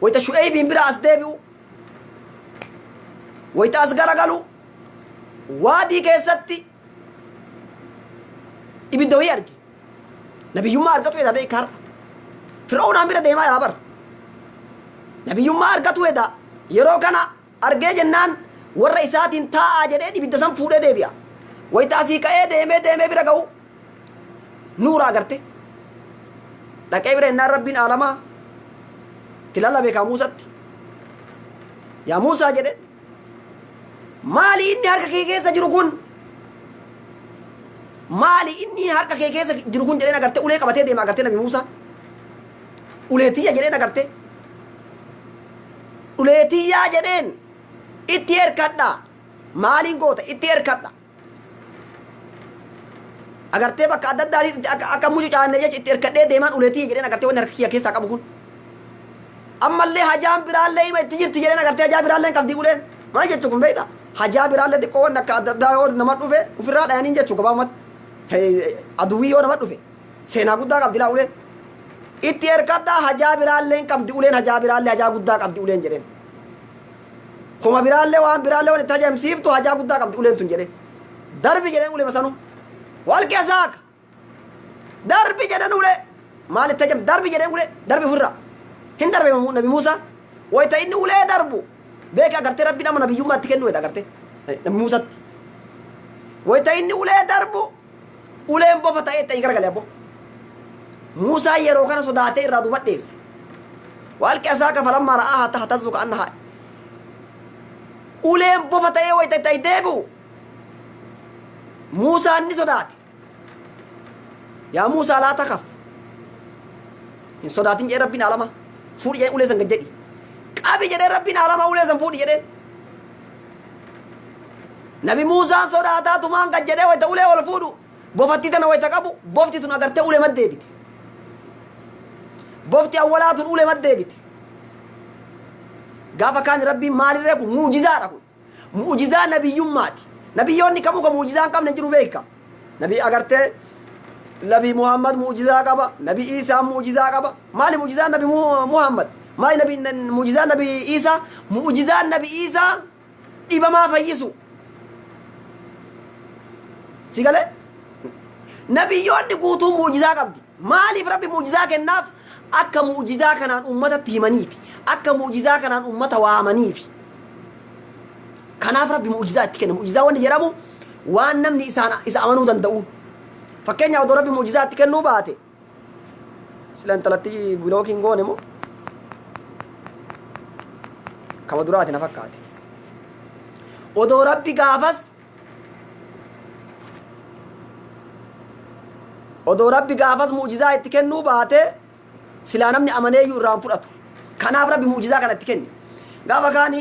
wayta Shu'aybiin bira as deebi'u wayta as garagalu waadii keessatti ibidda wayii arge nabiyyummaa argatu edha beeka har'a fir'aunaan bira deemaa jira bara nabiyyummaa argatu edha yeroo kana argee jennaan warra isaatiin taa'aa jedhee ibidda san fuudhee deebi'a wayta asii ka'ee deemee bira ga'u nuura agarte dhaqee bira innaan rabbiin aalamaa tilalla beekaa Muusatti yaa Muusaa jedhe maali inni harka kee keessa jiru kun maali inni harka kee keessa jiru kun jedheen agarte ulee qabatee deema agarte nabi Muusaa uleetiyya jedheen agarte uleetiyyaa jedheen itti erkadha maaliin goota itti erkadha agartee bakka adda addaati akka mucu caanne jecha itti erkadhee deemaan uleetiyya jedheen agarte wanni harka kiyya keessaa qabu kun ammallee hajaan biraallee ima itti jirti jedheen agarte hajaa biraallee qabdii uleen maal jechuu kun beekta hajaa biraallee xiqqoo wanni akka adda addaa yoo nama dhufe ofirraa dhayaniin jechuu gabaamatti aduwwii yoo nama dhufe seenaa guddaa qabdi laa uleen itti erkadhaa hajaa biraallee qabdi uleen hajaa biraallee hajaa guddaa qabdi uleen jedheen kuma biraallee waan biraallee waan itti hajamsiiftu hajaa guddaa qabdi uleen tun jedheen darbi jedheen ulee masanu wal keessaaka darbi jedhan ulee maal itti hajam darbi jedheen ulee darbi ofirraa hin darbe nabi Muusaa wayta inni ulee darbu beeka agartee rabbi nama nabiyyummaatti kennu wayta agartee nabi Muusaatti wayta inni ulee darbu uleen bofa ta'ee ta'ii garagalee abbo Muusaa yeroo kana sodaatee irraa duuba dheesse waalqi asaa kafalammaa ra'aa hatta hatazzuka annahaa uleen bofa ta'ee wayta ta'ii deebi'u Muusaa inni sodaate yaa Muusaa laa takaf hin sodaatin jedhe rabbiin alama fuudhi jedheen ulee san gad jedhi qabi jedheen rabbiin alama ulee san fuudhi jedheen nabi Muusaan sodaataa tumaan gad jedhee wayta ulee ol fuudhu bofatti tana wayta qabu bofti tun agartee ulee mad deebite bofti awwalaa tun ulee mad deebite gaafa kaan rabbiin maalirree kun muujizaadha kun muujizaa nabiyyummaati nabiyyoonni kamuu ka muujizaa hin qabne jiru beeka nabi agartee nabi Muhammad muujizaa qaba nabi Isaa muujizaa qaba maali muujizaa nabi Muhammad maali nabi muujizaa nabi Isaa muujizaa nabi Isaa dhibamaa fayyisu sigale nabiyyoonni guutuun muujizaa qabdi maaliif rabbi muujizaa kennaaf akka muujizaa kanaan ummatatti himaniifi akka muujizaa kanaan ummata waamaniifi kanaaf rabbi muujizaa itti kenna muujizaa wanni jedhamu waan namni isa amanuu danda'u fakkeenyaaf odoo rabbi muujizaa itti kennuu baate sila intalatti bilookiin goone moo kama duraati na fakkaate odoo rabbi gaafas odoo rabbi gaafas muujizaa itti kennuu baate silaa namni amaneeyyuu irraan fudhatu kanaaf rabbi muujizaa kana itti kenni gaafa kaani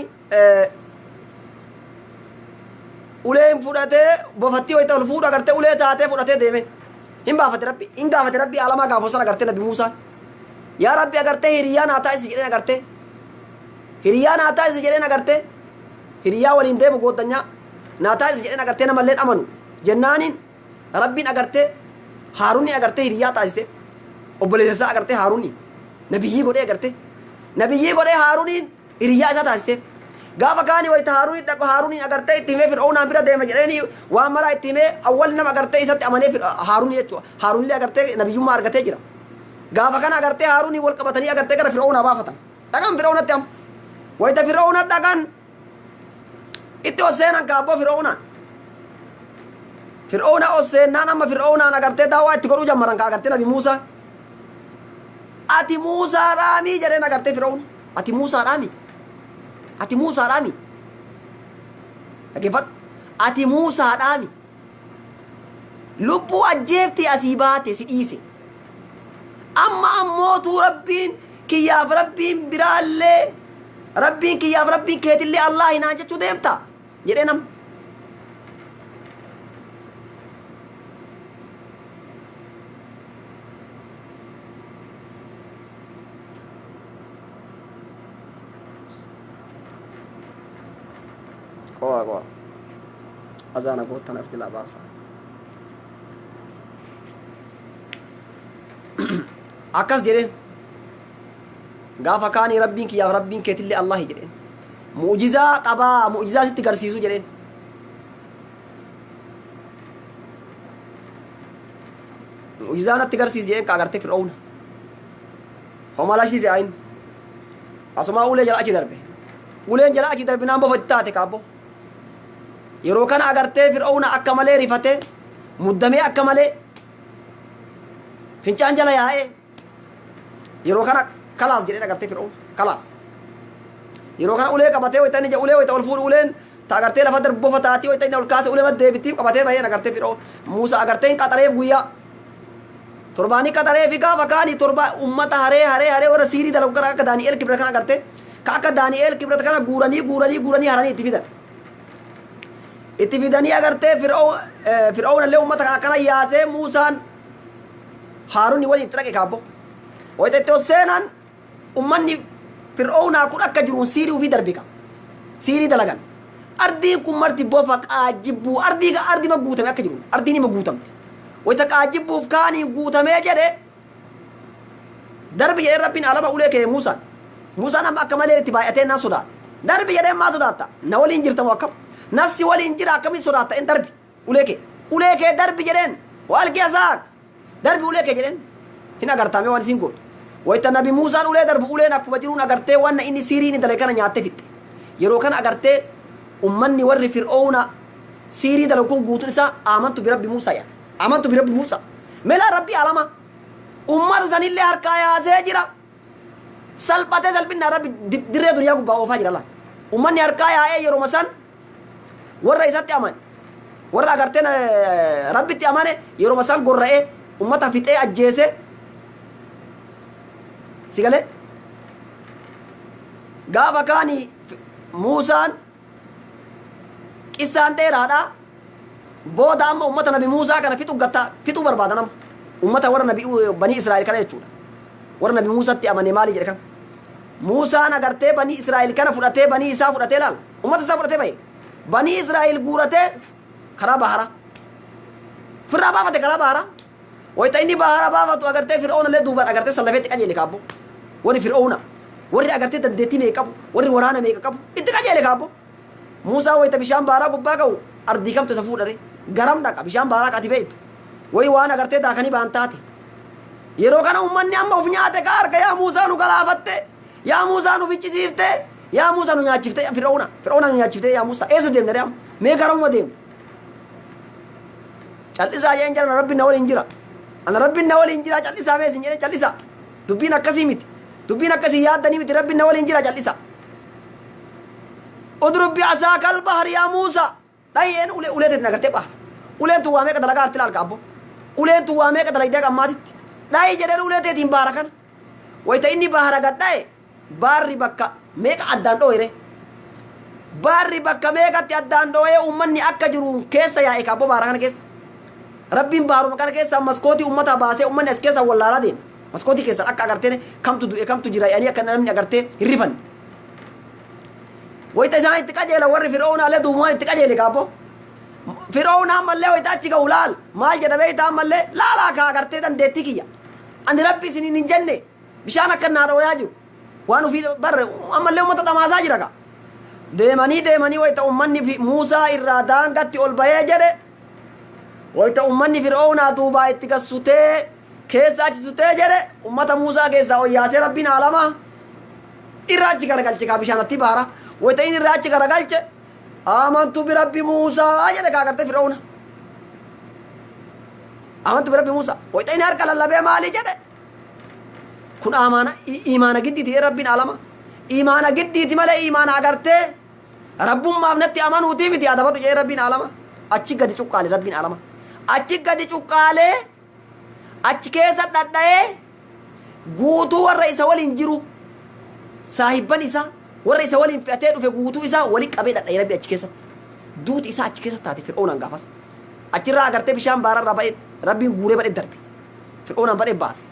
uleen fudhatee bofattii wayita ol fuudhu agartee ulee taatee fudhatee deeme hin gaafate rabbi alamaa gaafosan agartee nabi Muusaa yaa rabbi agartee hiriyaa naa taa'isi jedheen agartee hiriyaa naa taa'isi jedheen agartee hiriyaa waliin deemu gooddanyaa naa taa'isi jedheen agartee namalleen amanu jennaaniin rabbiin agartee Haarunni agartee hiriyaa taasise obboleessaa agartee Haarunni nabiyyii godhee Haaruniin hiriyaa isaa taasise gaafa kaani wayita Haaruniin dhaqo Haaruniin agartee itti himee Fir'aunaan bira deema jedheeni waan maraa itti himee awwal nama agartee isatti amanee Haarunni jechuudha Haarunillee agartee nabiyyummaa argatee jira gaafa kana agartee Haarunii wal qabatanii agartee gara Fir'aunaa baafatan dhaqan Fir'aunatti am wayita Fir'auna dhaqan itti oseenan kaabboo Fir'auna oseenaan amma Fir'aunaan agartee daawaa itti godhuu jammaran ka agartee nabi Muusaa ati Muusaa dhaamii jedheen agartee Fir'auna ati Muusaa dhaamii dhaggeeffadhu ati Muusaa dhaamii lubbuu ajjeefti asii baate si dhiise amma ammootuu rabbiin kiyyaaf rabbiin biraallee rabbiin kiyyaaf rabbiin keetillee Allah hinaan jechuu deemta jedhee nam Koa azana gotan afti la basa akkas jedheen gaafa kaanii rabbiin kiyyaaf rabbiin keetillee Allahi jedheen mu'jizaa qabaa mu'jizaa sitti garsiisu jedheen mu'jizaa natti garsiisi jedheen ka agartee fir'aawna homalashise ayin asuma ulee jala achi darbe uleen jala achi darbe naan bofa taate kaabbo yeroo kana agartee fir'aawna akka malee rifate muddamee akka malee fincaan jala yaa'ee yeroo kana kalaas jedhee agartee fir'aawna kalaas yeroo kana ulee qabatee wayita inni ulee wayita ol fuudhu uleen ta agartee lafa darbu bofa taati wayita inni ol kaase ulee maddeebittii qabatee bahee agartee fir'aawna Muusaa agartee hin qaxareef guyyaa torbaanii qaxareefi gaafa kaanii torba ummata haree warra siirii dalagu kana akka Daani'eel Kibret kana agartee ka akka Daani'eel Kibret kana guuranii haranii itti fidanii agartee fir'aawna illee ummata akkana yaasee Muusaan Haaruni waliin itti dhaqe kaabbo wayita itti seenan ummanni fir'aawnaa kun akka jiruun siirii ufii darbika siirii dalagan ardiin kun marti bofa qaajibbu ardii ma guutame akka jiruun ardiin ima guutamte wayita qaajibbuuf kaaniin guutamee jedhe darbi jedhee rabbiin alama ulee kee Muusaan amma akka malee itti baay'atee naan sodaate darbi jedhee maa sodaatta na waliin jirtamu akkam nassi waliin jira akkamiin sodaatta in darbi ulee kee darbi jedheen waalqii asaak darbi ulee kee jedheen hin agartame waan isin gootu wayita nabi Muusaan ulee darbu uleen akkuma jiruun agartee waan inni siirii inni dalee kana nyaattee fixxe yeroo kana agartee ummanni warri fir'aawna siirii dalu kun guutuun isaa amantu birabbi Muusaa yaa amantu birabbi Muusaa mela rabbi alama ummata sanillee harkaa yaasee jira salphatee salphinna rabbi dirree duniyaa gubbaa oofaa jira la ummanni harkaa yaa'ee yeroo masan warra isatti amane warra agarteen rabbitti amane yeroo masan gorra'ee ummata fixee ajjeese sigale gaafa kaanii Muusaan qissaan dheeraadha booda amma ummata nabi Muusaa kana fixuu barbaada nama ummata warra nabi banii Israa'el kana jechuudha warra nabi Muusaatti amane maali jedhe kan Muusaan agartee banii Israa'el kana fudhatee banii isaa fudhatee laal ummata isaa fudhatee bahe banii Israa'el guuratee karaa bahara firraa baafate karaa bahara wayita inni bahara baafatu agartee fir'aawna illee duubaan agartee sallafeetti qajeele kaabbo warri fir'aawna warri agartee dandeettii meeqa qabu warri waraana meeqa qabu itti qajeele kaabbo Muusaa wayita bishaan baharaa gubbaa ga'u ardii kamtu isa fuudhare garam dhaqa bishaan baharaa qaati beektu wayi waan agartee daakanii ba'an taate yeroo kana ummanni amma uf nyaate ka harka yaa Muusaa nu galaafatte yaa Muusaa nu ficcisiifte yaa Muusaa nu nyaachifte fir'aawna nu nyaachifte yaa Muusaa eessa deemne re'am mee garuma deemu callisaa jeen jira rabbi na waliin jira ana rabbi na waliin jira callisaa mee sin jedhe callisaa dubbiin akkasii miti dubbiin akkasii yaaddanii miti rabbi na waliin jira callisaa udrub bi'asaaka al-bahr yaa Muusaa dhayeen ulee teetiin agartee bahara uleen tun waa meeqa dalagaa arti laal kaabbo uleen tun waa meeqa dalagdee qammaatitti dhayi jedheen ulee teetiin bahara kana wayita inni bahara gadhaye baarri bakka meeqa addaan dhooyre baarri bakka meeqatti addaan dhooyee ummanni akka jiru keessa yaa'e kaabbo bahara kana keessa rabbiin baharuma kana keessa maskootii ummata baasee ummanni as keessa wallaalaa deema maskootii keessa akka agartee kamtu du'e kamtu jira yaanii akka namni agartee hin rifanne wayita isaan itti qajeela warri fir'aawnaa illee duubumaan itti qajeele kaabbo fir'aawnaa mallee wayita achi ga'u laal maal jedha beeytaa mallee laalaa kaa agartee dandeettii kiyya ani rabbi isiniin hin jenne bishaan akka naa dhooyaa jiru waan ufii barre ammallee ummata dhamaasaa jira ka deemanii wayita ummanni Muusaa irraa daangatti ol bahee jedhe wayita ummanni fir'aawnaa duubaa itti gassutee keessa achi sutee jedhe ummata Muusaa keessaa oyyaasee rabbiin alama irraa achi garagalche kaa bishaanatti baara wayita inni irraa achi garagalche amantu birabbi Muusaa jedhe kaa agartee fir'aawna amantu birabbi Muusaa wayita inni harka lallabee maali jedhe kun imaana giddiiti rabbiin alama imaana giddiiti malee imaana agartee rabbummaaf natti amanuutii miti adabadhu jedhe rabbiin alama achi gadi cuqqaale rabbiin alama achi gadi cuqqaalee achi keessa dhadha'ee guutuu warra isa waliin jiru saahibban isaa warra isa waliin fe'atee dhufe guutuu isaa wali qabee dhadha'ee rabbi achi keessatti duuti isaa achi keessatti taate fir'aawnaan gaafas achirraa agartee bishaan baararraa ba'ee rabbiin guuree badhee darbe fir'aawnaan badhee baase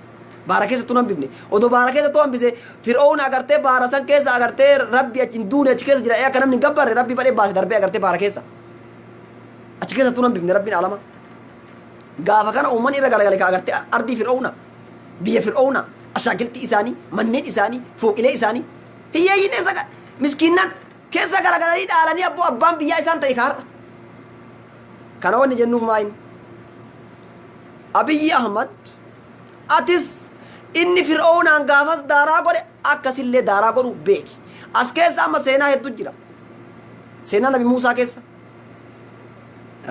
baara keessattuu nan bifne odoo baara keessattuu hambise fir'aawna agartee baara san keessa agartee rabbi achi hin duune achi keessa jira akka namni hin gabbarre rabbi badhee baase darbee agartee baara keessa achi keessattuu nan bifne rabbiin alama gaafa kana uummanni irra galagale ka agartee ardii fir'aawna biyya fir'auna ashaagiltii isaanii manneen isaanii fooqilee isaanii hiyyeeyyiin eessa miskiinnan keessa garagaranii dhaalanii abbaan biyyaa isaan ta'e kaarra kana wanni jennuuf maayin Abiyyi Ahmad atis inni fir'aunaan gaafas daaraa godhe akkasillee daaraa godhu beeki as keessa amma seenaa hedduu jira seenaa nabi Muusaa keessa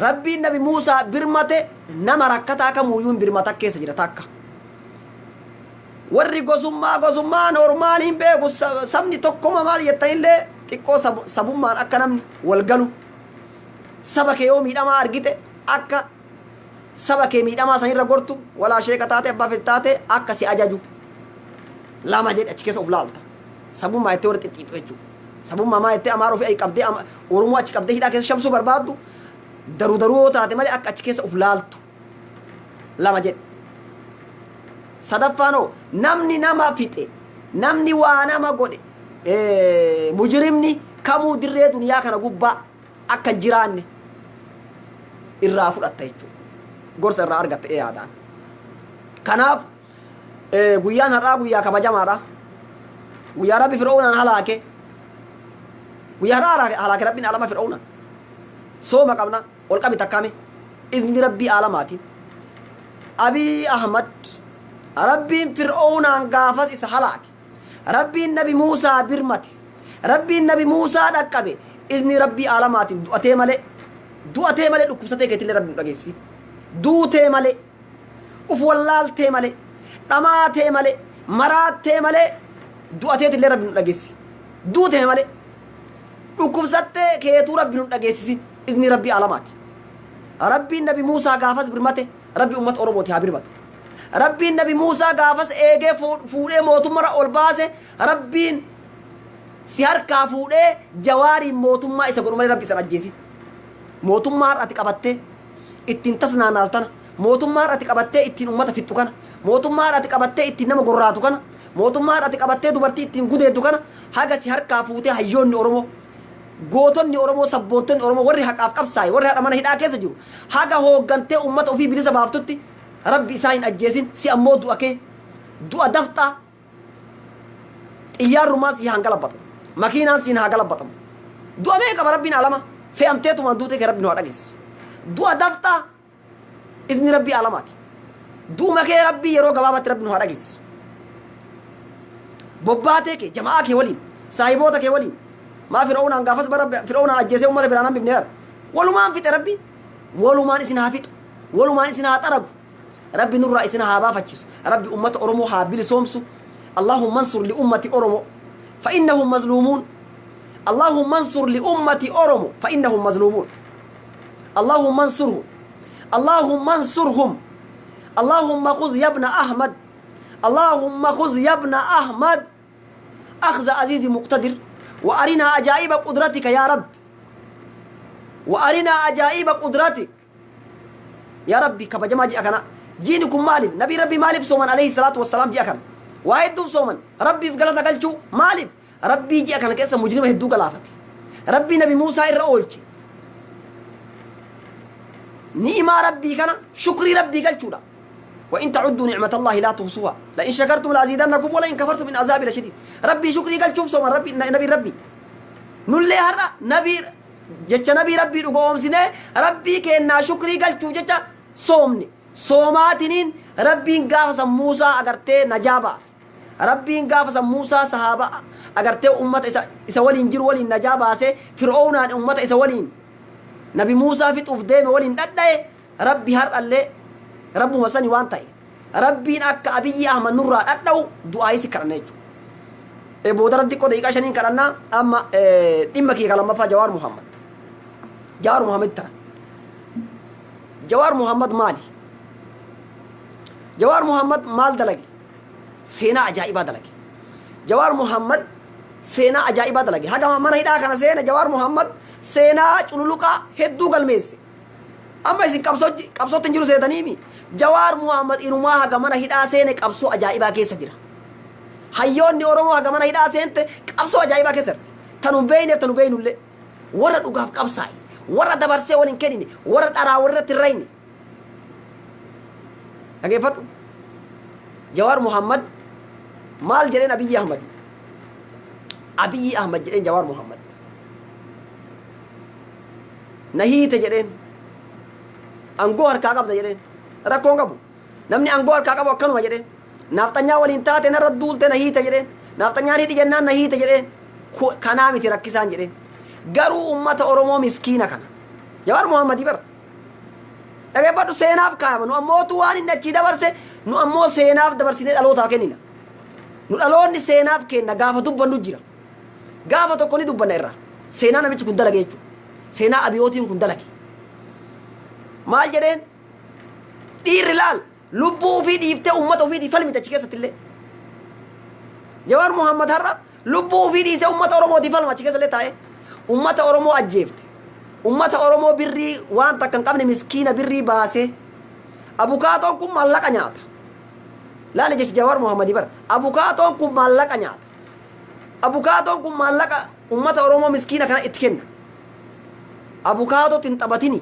rabbiin nabi Muusaa birmate nama rakkataa kamuyyuu birmata keessa jira takka warri gosummaa normaal hin beeku sabni tokkoma maal jettanillee xiqqoo sabummaan akka namni wal galu saba kee yoo miidhamaa argite akka saba kee miidhamaa sanirra gortu walaa sheeka taate abbaa fedhe taate akka si ajaju lama jedhe achi keessa of laalta sabummaa itti warri xixxiixu jechuudha sabummaa maa itti amaaruu fi ay qabdee oromoo achi qabdee hidhaa keessa shamsuu barbaaddu daruu taate malee akka achi keessa of laaltu lama jedhe sadaffaanoo namni nama fixe namni waa nama godhe mujrimni kamuu dirree duniyaa kana gubbaa akka hin jiraanne irraa fudhatta jechuudha gorsa irraa argatte yaadaan kanaaf guyyaan har'aa guyyaa kabajamaadha guyyaa rabbi fir'aunaan halaake guyyaa har'aa halaake rabbiin alama fir'aunaan sooma qabna ol qabi takkame izni rabbii alamaatiin Abiy Ahmad rabbiin fir'aunaan gaafas isa halaake rabbiin nabi Muusaa birmate rabbiin nabi Muusaa dhaqqabe izni rabbii alamaatiin du'atee malee dhukkubsatee keetillee rabbi nu dhageessi duutee malee uf wallaaltee malee dhamaatee malee maraattee malee du'ateetillee rabbi nu dhageessi duutee malee dhukkubsattee keetuu rabbi nu dhageessisi izni rabbii alamaati rabbiin nabi Muusaa gaafas birmate rabbi ummata Oromooti haa birmatu rabbiin nabi Muusaa gaafas eegee fuudhee mootummaa ol baase rabbiin si harkaa fuudhee jawaariin mootummaa isa godhu malee rabbi isa ajjeesi mootummaa har'ati qabattee ittiin tasnaanaaltana mootummaa har'ati qabattee ittiin ummata fixxu kana mootummaa har'ati qabattee ittiin nama gorraatu kana mootummaa har'ati qabattee dubartii ittiin gudeetu kana haga si harkaa fuutee hayyoonni Oromoo gootonni Oromoo sabboontonni Oromoo warri haqaaf qabsaa'e warri haadha mana hidhaa keessa jiru haga hooggantee ummata ofii bilisa baaftutti rabbi isaa hin ajjeesin si ammoo du'a kee du'a dafxaa xiyyaarrumaa si haa galabbatamu makiinaan si haa galabbatamu du'a meeqa rabbiin alama fe'amteetumaan duutee kee rabbi nu haa dhageessu du'a dafxaa izni rabbii alamaati du'uma kee rabbii yeroo gabaabatti rabbi nu haa dhageessu bobbaatee kee jama'aa kee waliin saahiboota kee waliin maa fir'aunaan gaafas bara fir'aunaan ajjeesee ummata biraan hambifne yar walumaan fixe rabbiin walumaan isin haa fixu walumaan isin haa xaragu rabbi nurraa isin haa baafachiisu rabbi ummata Oromoo haa bilisoomsu Allahumma ansur li ummati Oromoo fa innahum mazlumun Allahumma ansur li ummati Oromoo fa innahum mazlumun Allahumma ansurhum Allahumma ansurhum Allahumma khuz ya ibn Ahmad Allahumma khuz ya ibn Ahmad akhza aziz muqtadir وأرنا عجائب قدرتك يا رب وأرنا عجائب قدرتك يا ربي كبجما جي أكنا جينكم مالب نبي ربي مالب سومن عليه الصلاة والسلام جي أكنا واحد سومن ربي في قلت أكلشو مالب ربي جي أكنا كيسا مجرم هدو قلافتي ربي نبي موسى الرؤولش نعمة ربي كنا شكري ربي قلشو دا وإن تعدوا نعمة الله لا تحصوها لئن شكرتم لأزيدنكم ولئن كفرتم من عذاب لشديد ربي شكري قال شوف سوما ربي نبي نولي هرا نبي جتش نبي ربي نقوم سنة ربي كنا شكري قال شوف جتش صومني صوماتنين ربي قافز موسى أغرتي نجاباس ربي قافز موسى صحابة أغرتي أمة إسوالين جير ولين نجاباس فرعون أمة إسوالين نبي موسى في تفديم ولين ندأي ربي هر اللي رب مسني وانتاي ربين أك أبي أحمد نورا أدو دعائي سكرنيجو بودر ديكو ديكا شنين كرنا أما إما كي كلام فا جوار محمد ترى جوار محمد مالي جوار محمد مال دلقي سينا عجائبة دلقي جوار محمد سينا عجائبة دلقي هذا ما نهيدا كنا سينا جوار محمد سينا چلولوكا هدو قلميسي أما إذا قبصو تنجلو سيدانيمي جوار محمد إنما هجمنا هيدا سين قبصو أجائبا كيسة جرا هيون نورمو هجمنا هيدا سين قبصو أجائبا كيسة تنوبين اللي ورد وقف قبصاي ورد دبرسي ولين كنيني ورد أرا ورد تريني أجيب فتو Jawaar Muhammad maal jedheen Abiyyi Ahmad jedheen Jawaar Muhammad na hiite jedheen angoo harkaa qabda jedheen rakkoon qabu namni angoo harkaa qabu akkanuma jedheen naafxanyaa waliin taate narra duulte na hiite jedheen naafxanyaan hidhi jennaan na hiite jedheen kanaa miti rakkisaan jedheen garuu ummata Oromoo miskiina kana Jawaar Muhammad bara dhageeffadhu seenaaf kaayama nu ammootu waan inni achii dabarse nu ammoo seenaaf dabarsinee dhalootaa kennina nu dhaloonni seenaaf kenna gaafa dubbannu jira gaafa tokko ni dubbanna irraa seenaa namichi kun dalage jechuudha seenaa abiyootiin kun dalage maal jedheen dhiirri laal lubbuu ofii dhiiftee ummata ofii falmite achi keessatti illee Jawaar Muhammad har'a lubbuu ofii dhiisee ummata Oromootiif falma achi keessa illee taa'ee ummata Oromoo ajjeefte ummata Oromoo birrii waan takka hin qabne miskiina birrii baasee abukaatoon kun maallaqa nyaata laala jechi Jawaar Muhammad bara abukaatoon kun maallaqa nyaata abukaatoon kun maallaqa ummata Oromoo miskiina kana itti kenna abukaatootiin taphatini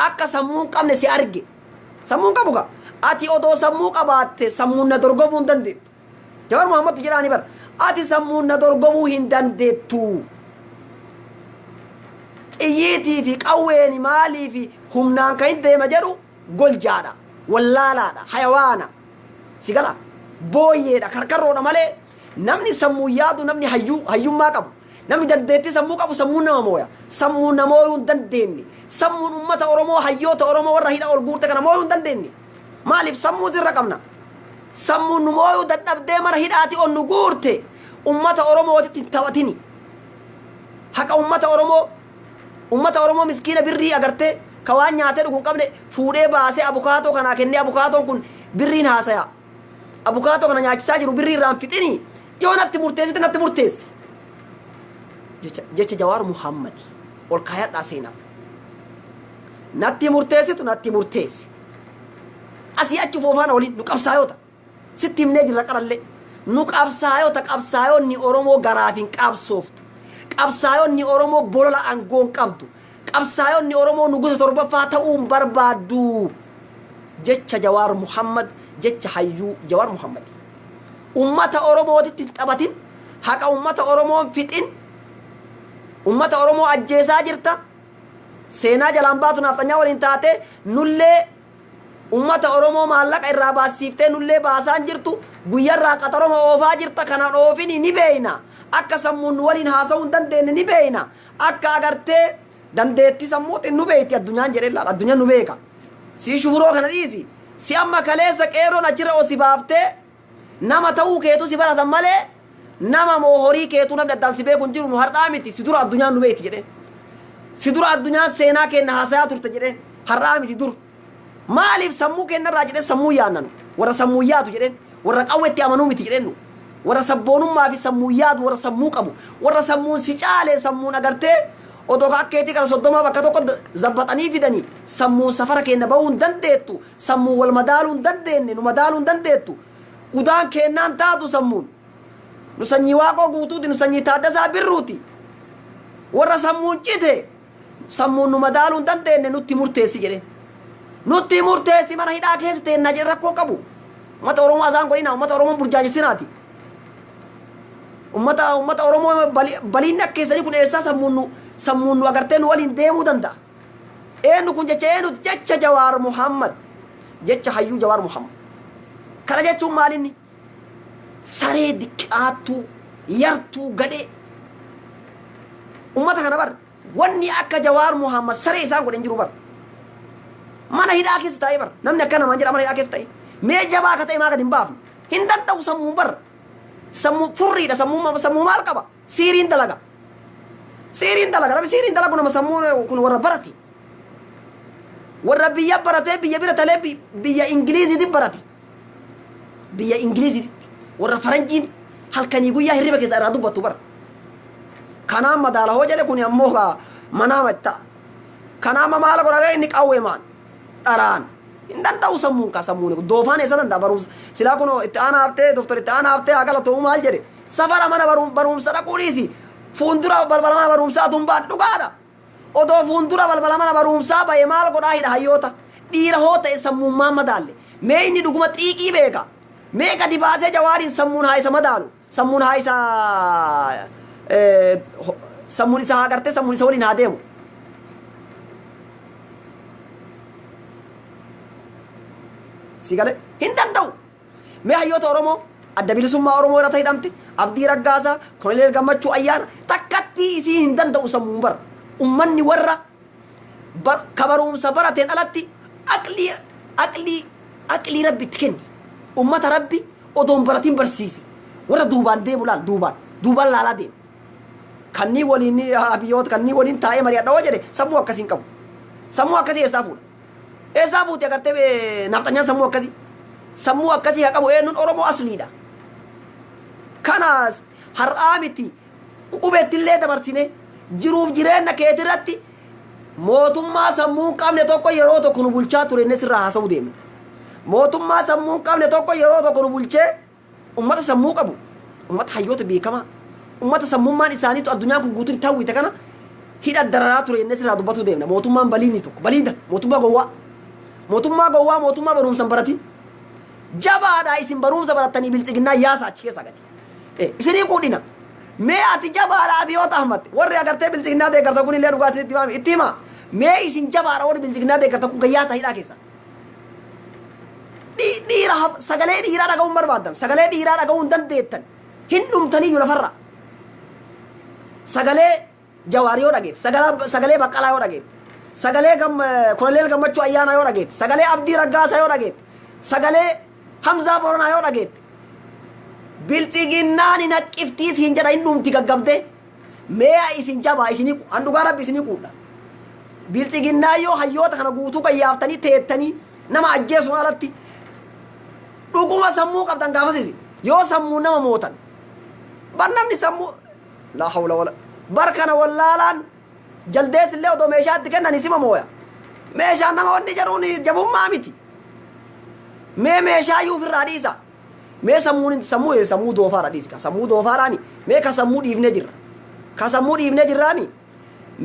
akka sammuun qabne si arge sammuun qabu ka ati odoo sammuu qabaatte sammuun na dorgomuu hin dandeettu Jawaar Muhammad jedhaani bara ati sammuun na dorgomuu hin dandeettu xiyyiitii fi qawweeni maalii fi humnaan kan hin deema jedhu goljaadha wallaalaadha hayawaana sigala booyyeedha karkarroodha malee namni sammuu yaadu namni hayyummaa qabu namni dandeettii sammuu qabu sammuun nama mooya sammuun nama mooyuu hin dandeenye sammuun ummata Oromoo hayyoota Oromoo warra hidha ol guurte kana mooyuu hin dandeenye maaliif sammuu sirra qabna sammuun nu mooyuu dadhabdee mara hidhaati on nu guurte ummata Oromootitti hin taphatini haqa ummata Oromoo miskiina birrii agartee ka waan nyaatee dhugu hin qabne fuudhee baasee abukaatoo kanaa kennee abukaatoon kun birriin haasaya abukaatoo kana nyaachisaa jiru birrii irraan fixini yoo natti murteessite natti murteessi jecha Jawaar Muhammad ol kaayadhaa seenaaf natti murteessitu natti murteessi asii achi foofaana waliin nu qabsaayota sitti himnee jirra qarallee nu qabsaayota qabsaayonni Oromoo garaaf hin qabsooftu qabsaayonni Oromoo bolola aangoon qabdu qabsaayonni Oromoo nugusa torbaffaa ta'uun barbaaddu jecha Jawaar Muhammad jecha hayyuu Jawaar Muhammad ummata Oromootitti hin taphatin haqa ummata Oromoon fixin ummata Oromoo ajjeesaa jirta seenaa jalaan baatu naafxanyaa waliin taate nullee ummata Oromoo maallaqa irraa baasiftee nullee baasaan jirtu guyyarraa qaxaroma oofaa jirta kanaan oofini ni beeyna akka sammuun waliin haasa'uu hin dandeenye ni beeyna akka agartee dandeetti sammuutiin nu beeyti addunyaan jedhee laala addunyaan nu beeka si shufuroo kana dhiisi si amma kaleessa qeerroon achirra osi baaftee nama ta'uu keetu si baratan malee nama moo horii keetu namni addaan si beeku hin jiru nu har'aa miti si dura addunyaan nu beeyti jedhee si dura addunyaan seenaa kenna haasayaa turte jedhee har'aa miti dur maaliif sammuu kennarraa jedhee sammuu yaannanu warra sammuu yaatu jedheen warra qawwetti amanuu miti jedheennu warra sabboonummaa fi sammuu yaadu warra sammuu qabu warra sammuun si caalee sammuun agartee odoo akkeetii kana soddomaa bakka tokko zabbaxanii fidanii sammuun safara kenna bahuu hin dandeettu sammuun wal madaaluu hin dandeenye nu madaaluu hin dandeettu udaan kennaan taatu sammuun nu sanyii waaqoo guutuuti nu sanyii taaddasaa birruuti warra sammuun cite sammuun nu madaaluu hin dandeenye nutti murteessi jedhe nutti murteessi mana hidhaa keessa teenna jedhe rakkoo qabu ummata Oromoo asaan godhina ummata Oromoo burjaajessinaati ummata Oromoo baliinni akkeessanii kun eessaa sammuun nu agartee nu waliin deemuu danda'a eenyu kun jecha eenyuti jecha Jawaar Muhammad jecha hayyuu Jawaar Muhammad kana jechuun maalinni saree diqqaattuu yartuu gadhee ummata kana bar wanni akka Jawaar Muhammad saree isaan godhan jiru bar mana hidhaa keessa taa'ee bar namni akka namaan jedha mana hidhaa keessa taa'ee mee jabaa akka ta'e maa gad hin baafne hin danda'u sammuu bar sammuu furriidha sammuu maal qaba siiriin dalaga namni siiriin dalagu nama sammuu kun warra barate warra biyya baratee biyya bira talee biyya Ingiliiziitti barate biyya Ingiliiziitti warra faranjiin halkanii guyyaa hirriba keessa irraa dubbattu bara kanaan madaala hoo jedhe kun ammoo manaa matta kanaama maala godhadhee inni qawwee maan dharaan hin danda'u sammuun ka sammuun doofaan eessa danda'a barumsa silaa kun itti aanaa haftee doktor itti aanaa haftee agala ta'uu maal jedhe safara mana barumsa dhaquu dhiisi fuuldura balbala mana barumsaa tumbaan dhugaadha odoo fuuldura balbala mana barumsaa bahe maal godhaa hidha hayyoota dhiira hoo ta'e sammummaan madaalle mee inni dhuguma xiiqii beeka mee gadi baasee jawaariin sammuun haa isa madaalu sammuun haa isa sammuun isa haa gartee sammuun isa waliin haa deemu si gale hin danda'u mee hayyoota Oromoo adda bilisummaa Oromoo irra hidhamte Abdii Raggaasaa Koloneel Gammachuu Ayyaana takkatti isii hin danda'u sammuun bara ummanni warra kabarumsa barateen alatti aqlii rabbitti kenni ummata rabbi odoon baratiin barsiise warra duubaan deemu laal duubaan laalaa deemu kannii waliin abiyyoota kannii waliin taa'ee mari'adha hoo jedhe sammuu akkasiin qabu sammuu akkasii eessaa fuute agartee nafxanyaan sammuu akkasii haa qabu eenyuun Oromoo asliidha kanaas har'aa miti qubeettillee dabarsine jiruuf jireenya keetirratti mootummaa sammuu hin qabne tokko yeroo tokko nu bulchaa ture inni sirraa haasa'uu deemna mootummaa sammuu hin qabne tokko yeroo tokko nu bulchee ummata sammuu qabu ummata hayyoota beekamaa ummata sammummaan isaaniitu addunyaa kun guutuun hawwite kana hidha dararaa ture inni sirraa dubbatuu deemna mootummaan baliinni tokko baliida mootummaa gowwaa mootummaa barumsan baratin jabaadhaa isin barumsa barattanii bilchiginnaa yaasa achi keessa gadi isinii quudhina mee ati jabaadhaa Abiyoot Ahmad warri agartee bilchiginnaa deeggarta kun illee dhugaa isinitti himame itti hima mee isin jabaadhaa warri bilchiginnaa deeggarta kun gayyaasa hidhaa keessa dhiira sagalee dhiiraa dhaga'uun barbaadan sagalee dhiiraa dhaga'uun dandeettan hin dhumtaniyyuu lafarra sagalee Jawaar yoo dhageette sagalee Baqqalaa yoo dhageette sagalee Koloneel Gammachuu Ayyaanaa yoo dhageette sagalee Abdii Raggaasaa yoo dhageette sagalee Hamzaa Boronaa yoo dhageette bilchiginnaan hin haqqiftiis hin jedha hin dhumti gaggabdee mee isin jabaa isinii handhugaa rabbi isinii quudha bilchiginnaa yoo hayyoota kana guutuu gayyaaftanii teettanii nama ajjeesuun alatti dhuguma sammuu qabdan gaafasisi yoo sammuu nama mootan bar namni sammuu laa hawla wala bar kana wallaalaan jaldees illee odoo meeshaatti kennan isima mooya meeshaan nama wanni jedhuun jabummaa miti mee meeshaa yuuf irraa dhiisa mee sammuu doofaadha dhiiska sammuu doofaadhaami mee ka sammuu dhiifnee jirraami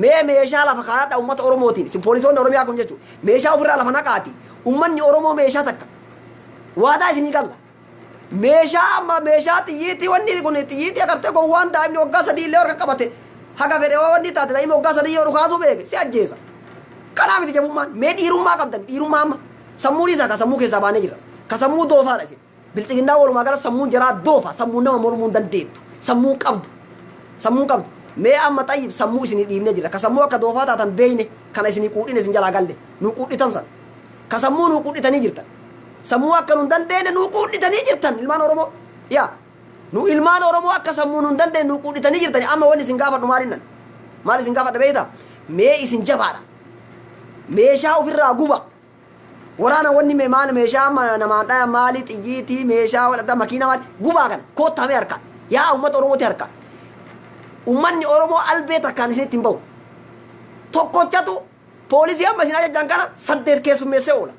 mee meeshaa lafa kaadha ummata Oromootiin isin poolisoonni Oromiyaa kun jechuudha meeshaa ofirraa lafa naqaati ummanni Oromoo meeshaa takka waadaa isinii galla meeshaa amma meeshaa xiyyiitii wanni kun xiyyiitii agartee gowwaan daa'imni waggaa 3 illee harka qabate haga fedhe wanni taate daa'imni waggaa 3 yoo dhukaasuu beeke si ajjeesa kanaa miti jabummaan mee dhiirummaa qabdan dhiirummaa amma sammuu dhiisaa ka sammuu keessaa baanee jirra ka sammuu doofaadha isin bilchiginnaa walumaa gara sammuun jaraa doofa sammuu nama mormuu hin dandeettu sammuu qabdu mee amma xayyib sammuu isinii dhiifnee jirra ka sammuu akka doofaa taatan beeyne kana isinii quudhine isin jalaa galle nu quudhitan san ka sammuu nu quudhitanii jirtan sammuu akka nun dandeene nu quudhitanii jirtan ilmaan Oromoo yaa nu ilmaan Oromoo akka sammuu nun dandeene nu quudhitanii jirtani amma wanni isin gaafadhu maal isin gaafadha beeyta mee isin jabaadha meeshaa ofirraa guba waraana wanni mee maal meeshaa namaan dhaya maali xiyyiitii meeshaa walata makiina maali gubaa kana koottamee harkaan yaa ummata Oromooti harkaan ummanni Oromoo albee takkaan isinitti hin bahu tokkochatu poolisii amma isin ajajjan kana 8 keessummeessee oola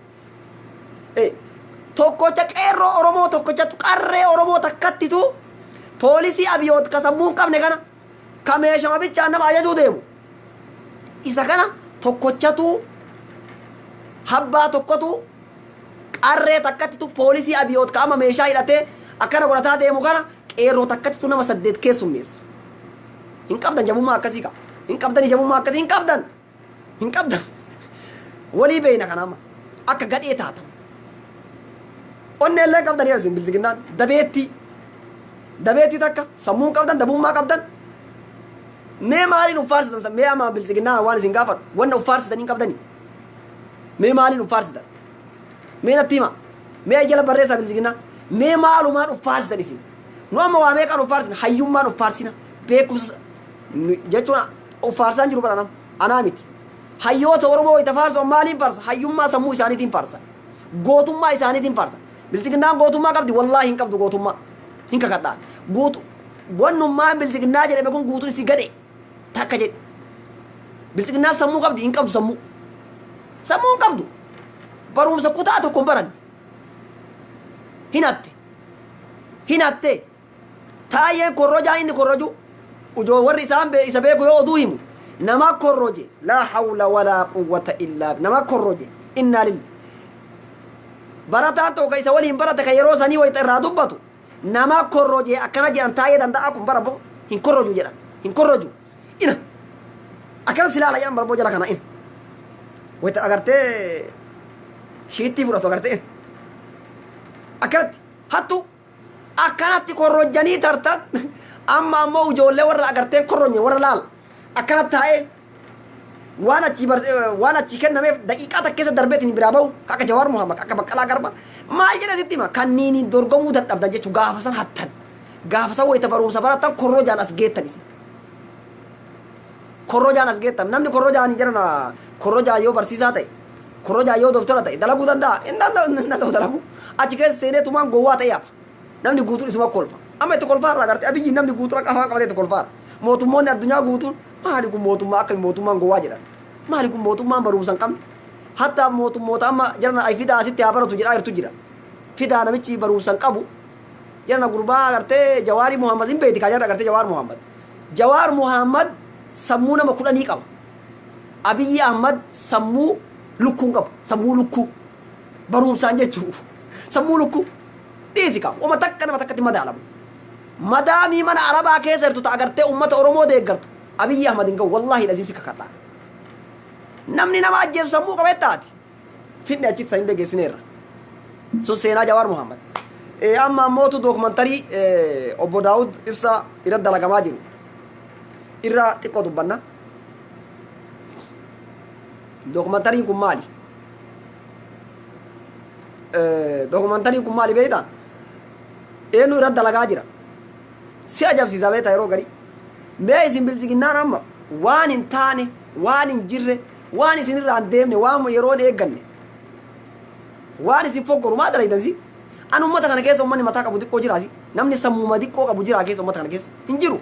tokkocha qeerroo Oromoo tokkochatu qarree Oromoo takkattitu poolisii Abiyoot ka sammuu hin qabne kana ka meeshama bichaan nama ajajuu deemu isa kana tokkochatu habbaa tokkotu qarree takkattitu poolisii Abiyoot ka amma meeshaa hidhatee akkana godhataa deemu kana qeerroo takkattitu nama 8 keessummeessa hin qabdan jabummaa akkasii qaba hin qabdanii jabummaa akkasii hin qabdan walii beeyna kana amma akka gadhee taatan onnee illee qabdan yersin bilchiginnaan dabeetti takka sammuu qabdan dabummaa qabdan mee maaliin uffaarsitan mee amma bilchiginnaan waan isin gaafadhu wanna uffaarsitan hin qabdanii mee maaliin uffaarsitan mee natti hima mee jala barreessaa bilchiginnaan mee maalumaan uffaarsitan isin nu amma waa meeqaan uffaarsitan hayyummaan uffaarsiina beekumsa jechuun uffaarsan jiru bara anaa miti hayyoota Oromoo itti faarsan maaliin faarsa hayyummaa sammuu isaaniitiin faarsa gootummaa isaaniitiin faarsa bilchiginnaan gootummaa qabdi wallaahi hin qabdu gootummaa hin kakadhaan guutu wannummaan bilchiginnaa jedhame kun guutuun isi gadhe takka jedhe bilchiginnaan sammuu qabdi hin qabdu sammuu hin qabdu barumsa kutaa tokko hin baranne hinatte taa'een korrojaa inni korroju ujoo warri isa beeku yoo oduu himu nama korroje laa hawla walaa quwwata illaa nama korroje innaa lillahi barataan tokko isa waliin barate kan yeroo sanii wayita irraa dubbatu nama korrojee akkana jedhan taa'ee danda'a kun bara boo hin korroju jedhan hin korroju ina akkana silaala jedhan bara boo jala kana ina wayita agartee shiittii fudhatu agartee akkanatti hattu akkanatti korrojanii tartan amma ammoo ijoollee warra agartee korronye warra laal akkanatti taa'ee waan achi kennameef daqiiqaa takka keessa darbeetiin biraa bahu akka Jawaar Muhammad akka Baqqalaa Garbaa maal jedhe sitti hima kanniin dorgomuu dadhabdan jechuu gaafa san hattan gaafa san wayita barumsa baratan korrojaan as geettan isin korrojaan as geettan namni korrojaan hin jedhana korrojaa yoo barsiisaa ta'e korrojaa yoo doktora ta'e dalaguu danda'a hin danda'u dalaguu achi keessa seenee tumaan gowwaa ta'e yaapa namni guutuun isuma kolfa amma itti kolfaa irraa agartee abiyyi namni guutuun akka afaan qabatee itti kolfaa mootummoonni addunyaa guutuun maali kun mootummaa akka mootummaan gowwaa jedhan maali kun mootummaan barumsa hin qabne hatta mootummoota amma jedhana ay fidaa asitti haa baratu jedhaa jirtu jira fidaa namichi barumsa hin qabu jedhana gurbaa agartee Jawaari Muhammad hin beeti kaa jedhana agartee Jawaar Muhammad sammuu nama 10 qaba Abiyyi Ahmad sammuu lukkuu qabu sammuu lukkuu barumsaan jechuu sammuu lukkuu dhiisi qaba uma takka nama takkatti madaalamu madaamii mana arabaa keessa jirtu ta agartee ummata Oromoo deeggartu Abiyyi Ahmad hin qabu wallaahi lazimsi kakadhaa namni nama ajjeesu sammuu qabee taati fidne achitti sa hin deeggeessineerra sun seenaa Jawaar Muhammad amma ammootu dookumantarii obbo Daawud Ibsaa irra dalagamaa jiru irra xiqqoo dubbanna dookumantariin kun maali dookumantariin kun maali beektaa eenyu irra dalagaa jira si ajabsiisa beektaa yeroo gari mee isin bilchiginnaan amma waan hin taane waan hin jirre waan isin irraa hin deemne waan yeroon eegganne waan isin foggoru maa dalaytansi an ummata kana keessa ummanni mataa qabu xiqqoo jiraasi namni sammuma xiqqoo qabu jiraa keessa ummata kana keessa hin jiru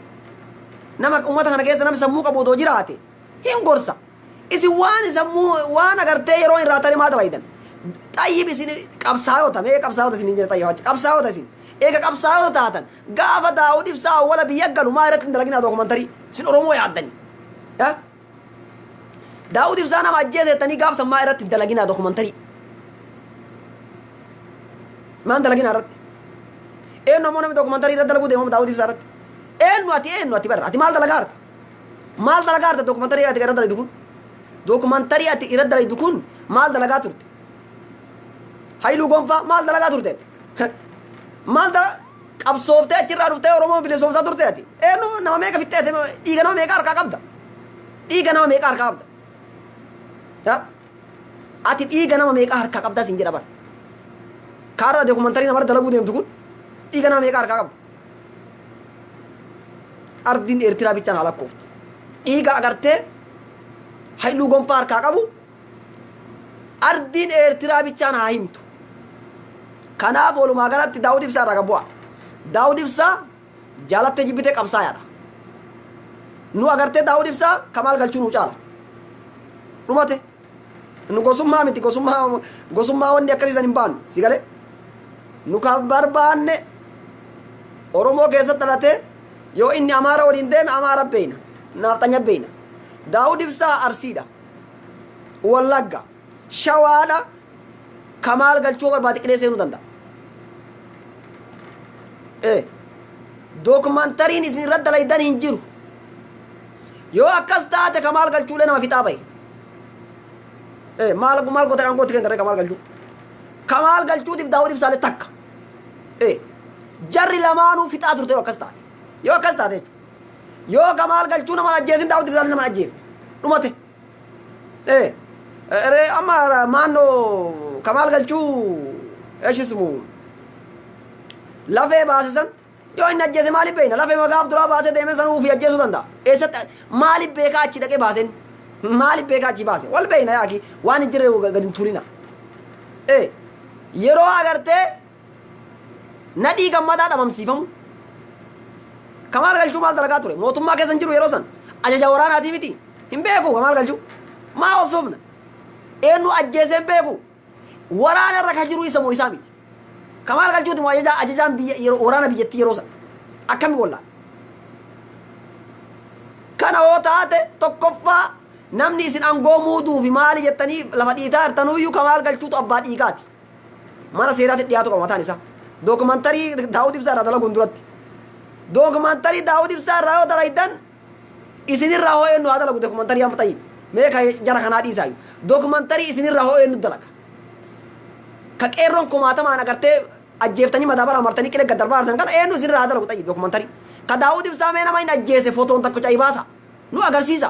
nama ummata kana keessa namni sammuu qabu otoo jiraate hin gorsa isin waan sammuu waan agartee yeroo irraa tare maa dalaytan xayyib isin qabsaayota mee qabsaayota isin hin jedhe xayyib achi qabsaayota isin eega qabsaayota taatan gaafa Daawud Ibsaa wala biyya galu maa irratti hin dalaginaa dookumantarii isin Oromoo yaaddani Daawud Ibsaa nama ajjeesettanii gaaf san maa irratti hin dalaginaa dookumantarii maan dalaginaa irratti eenyu ammoo namni dookumantarii irratti dalaguu deemamu Daawud Ibsaa irratti eenyu ati barra ati maal dalagaa jirta dookumantarii ati irra dalaydu kun dookumantarii ati irra dalaydu kun maal dalagaa turte Haayiluu Gonfaa maal dalagaa turte maal qabsooftee achirraa dhuftee Oromoo bilisoomsaa turte ati eenyu nama meeqa fixxee dhiiga nama meeqa harkaa qabda ati dhiiga nama meeqa harkaa qabda sin jedha bara kaarra dookumantarii namarra dalaguu deemtu kun dhiiga nama meeqa harkaa qabda ardiin Eertiraa bichaan haa lakkooftu dhiiga agartee Haayiluu Gonfaa harkaa qabu ardiin Eertiraa bichaan haa himtu kanaaf walumaa galatti Daawud Ibsaa irraa gabbu'a Daawud Ibsaa jaalattee jibbitee qabsaayaadha nu agartee Daawud Ibsaa Kamaal Galchuu nu caala dhumate nu gosummaa miti gosummaa wanni akkasiisan hin baannu si galee nu kan barbaanne Oromoo keessatti dhalatee yoo inni Amaara waliin deeme Amaara beeyna naaftanya beeyna Daawud Ibsaa Arsiidha Wallagga Shawaadha Kamaal Galchuu barbaade qilee seenuu danda'a dookumantariin isin irra dalaydan hin jiru yoo akkas taate Kamaal Galchuulee nama fixaa bahe maal gootee aangooti kenna Kamaal Galchuutiif Daawud Ibsaalee takka jarri lamaanuu fixaa turte yoo akkas taate jechuudha yoo Kamaal Galchuu nama ajjeesin Daawud Ibsaalee nama ajjeefne dhumate amma maannoo Kamaal Galchuu eeshismu lafee baasisan yoo inni ajjeese maaliif beekna lafee magaaf duraa baasee deemee sanuu fi ajjeesuu danda'a eessatti maaliif beekaa achi dhaqee baaseen maaliif beekaa achi baase wal beekna yaaki waan hin jirre gadi hin tuulina yeroo agartee nadhii gammadaa dhabamsiifamu Kamaal Galchuu maal dalagaa ture mootummaa keessa hin jiru yeroo san ajaja waraanaatii miti hin beeku Kamaal Galchuu maa osomna eenyu ajjeesee hin beeku waraana irra kan jiru isa moo isaa miti Kamaal Galchuuti moo ajajaan waraana biyyattii yeroo san akkami wallaan kana hoo taate tokkoffaa namni isin angoo muuduu fi maali jettanii lafa dhiitaa jirtanuyyuu Kamaal Galchuutu abbaa dhiigaati mana seeraatti dhiyaatu qaba mataan isaa dookumantarii Daawud Ibsaa irraa dalaguun duratti dookumantarii Daawud Ibsaa irraa yoo dalaydan isinirraa hoo eenyu haa dalagu dookumantarii amma ta'i mee ka jara kanaa dhiisaayu dookumantarii isinirraa hoo eenyu dalaga ka qeerroon kumaatamaan agartee ajjeeftanii madaabara martanii qilee gad darbaa artan kana eenyu isinirraa haa dalagu ta'i dookumantarii ka Daawud Ibsaa mee nama hin ajjeese footoon takko caayibaasa nu agarsiisa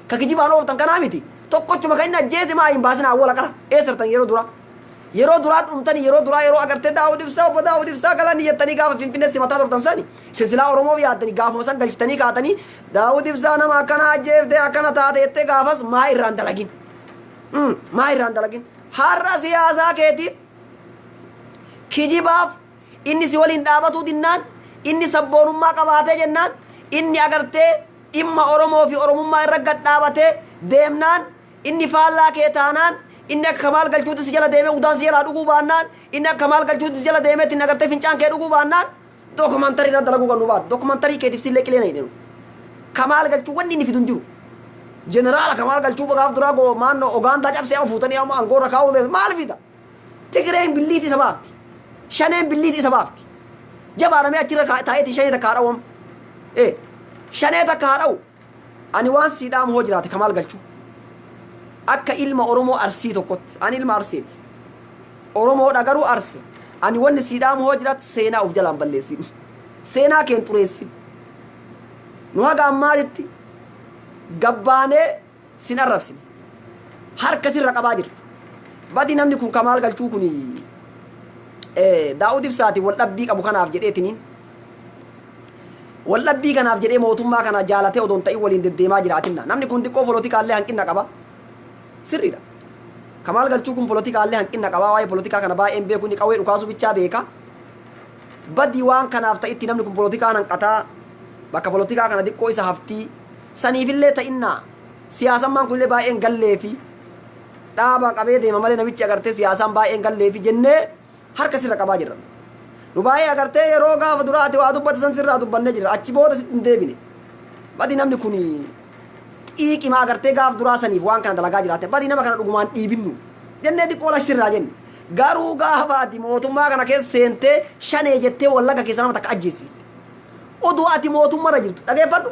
ka kijibaan ooftan kanaa miti tokkochuma ka inni ajjeese maa hin baasin awwala qara eessartan yeroo duraa dhumtanii yeroo duraa yeroo agartee Daawud Ibsaa obbo Daawud Ibsaa galanii jettanii gaafa Finfinneetti mataa turtan sani silsilaa Oromoo yaaddanii gaafuma san galchitanii kaatanii Daawud Ibsaa nama akkana ajjeeftee akkana taate jettee gaafas maa irraan dalagin har'a siyaasaa keetiif kijibaaf inni si waliin dhaabatu dinnaan inni sabboonummaa qabaatee jennaan inni agartee dhimma Oromoo fi Oromummaa irra gad dhaabatee deemnaan inni faallaa kee taanaan inni akka Kamaal Galchuutti si jala deemee udaan si jalaa dhuguu baannaan inni akka Kamaal Galchuutti si jala deemee ittiin agartee fincaan kee dhuguu baannaan dookumantarii irra dalaguu kan nu baatu dookumantarii keetiif sillee qilee na hidhenu Kamaal Galchuu wanni inni fidu hin jiru jeneraala Kamaal Galchuu gaaf duraa maannoo Ogaandaa cabsee amma fuutanii amma angoorra kaa'uu maal fida Tigireen billiiti isa baafti Shaneen billiiti isa baafti jabaadhamee achirra taa'eetii shanee takka haadhawam shanee takka haadhawu ani waan siidhaam hoo jiraate Kamaal Galchuu akka ilma Oromoo Arsii tokkotti ani ilma Arsiiti Oromoodha garuu Arsi ani wanni siidhaam hoo jiraate seenaa uf jalaan balleessin seenaa keen xureessin nu haga ammaatitti gabbaanee sin arrabsine harka sirra qabaa jirra badi namni kun Kamaal Galchuu kun Daawud Ibsaati wal dhabbii qabu kanaaf jedheetiniin wal dhabbii kanaaf jedhee mootummaa kana jaalatee odoon ta'in waliin deddeemaa jiraatinna namni kun xiqqoo politikaallee hanqina qaba sirriidha Kamaal Galchuu kun politikaallee hanqina qaba waa'ee politikaa kana baay'een beeku ni qawwee dhukaasuu bichaa beeka badii waan kanaaf ta'itti namni kun politikaan hanqataa bakka politikaa kana xiqqoo isa haftii saniifillee ta'innaa siyaasammaan kunillee baay'een gallee fi dhaaba qabee deema malee namichi agartee siyaasaan baay'een gallee fi jennee harka sirra qabaa jirra nu baay'ee agartee yeroo gaafa duraati waa dubbate san sirraa dubbannee jirra achi booda sitti hin deebine badii namni kun xiiqima agartee gaaf duraa saniif waan kana dalagaa jiraate badii nama kana dhugumaan dhiibinnu jennee xiqqoo lash sirraa jenne garuu gaafa ati mootummaa kana keessa seentee shanee jettee wallaga keessa nama takka ajjeessifte oduu ati mootummaarra jirtu dhageeffadhu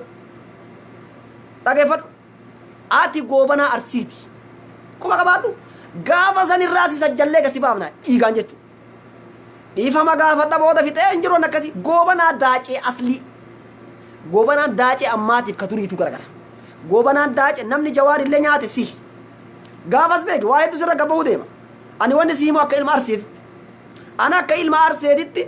ati goobanaa Arsiiti kuma qabaadhu gaafa sanirraa si sajjallee gasi baafna dhiigaan jechuudha dhiifama gaafadha booda fixee hin jiroon akkasii goobanaa daacee aslii goobanaan daacee ammaatiif ka turiitu garagara goobanaan daacee namni Jawaarillee nyaate si gaafas beeki waa hedduu sirra gabbahuu deema ani wanni si himu akka ilma Arsiititti ana akka ilma Arsiititti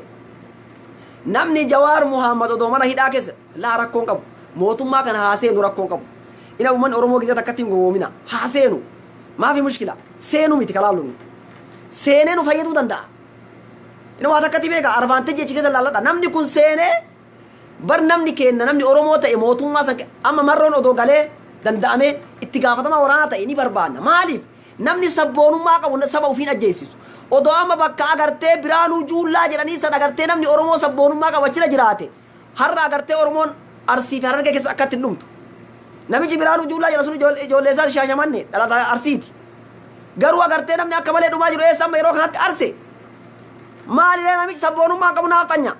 namni Jawaar Muhammad odoo mana hidhaa keessa laa rakkoon qabu mootummaa kana haaseenu rakkoon qabu ina umman Oromoo gizat akkatti hin gowwoomina haaseenu maafi mushkila seenu miti kalaallu seenee nu fayyaduu danda'a ina waa takkatti beeka advantage achi keessa laalladha namni kun seenee bar namni kenna namni Oromoo ta'e mootummaa san amma marroon odoo galee danda'amee itti gaafatamaa waraanaa ta'e ni barbaanna maaliif namni sabboonummaa qabu saba ufiin ajjeessisu odoo amma bakka agartee Biraanuu Juullaa jedhanii san agartee namni Oromoo sabboonummaa qabu achira jiraate har'a agartee Oromoon Arsii fi Harargee keessa akkatti hin dhumtu namichi Biraanuu Juullaa jedha sun ijoollee isaa Shaashamanne dhalataa Arsiiti garuu agartee namni akka malee dhumaa jiru eessa amma yeroo kanatti Arse maalilee namichi sabboonummaa qabu naafxanya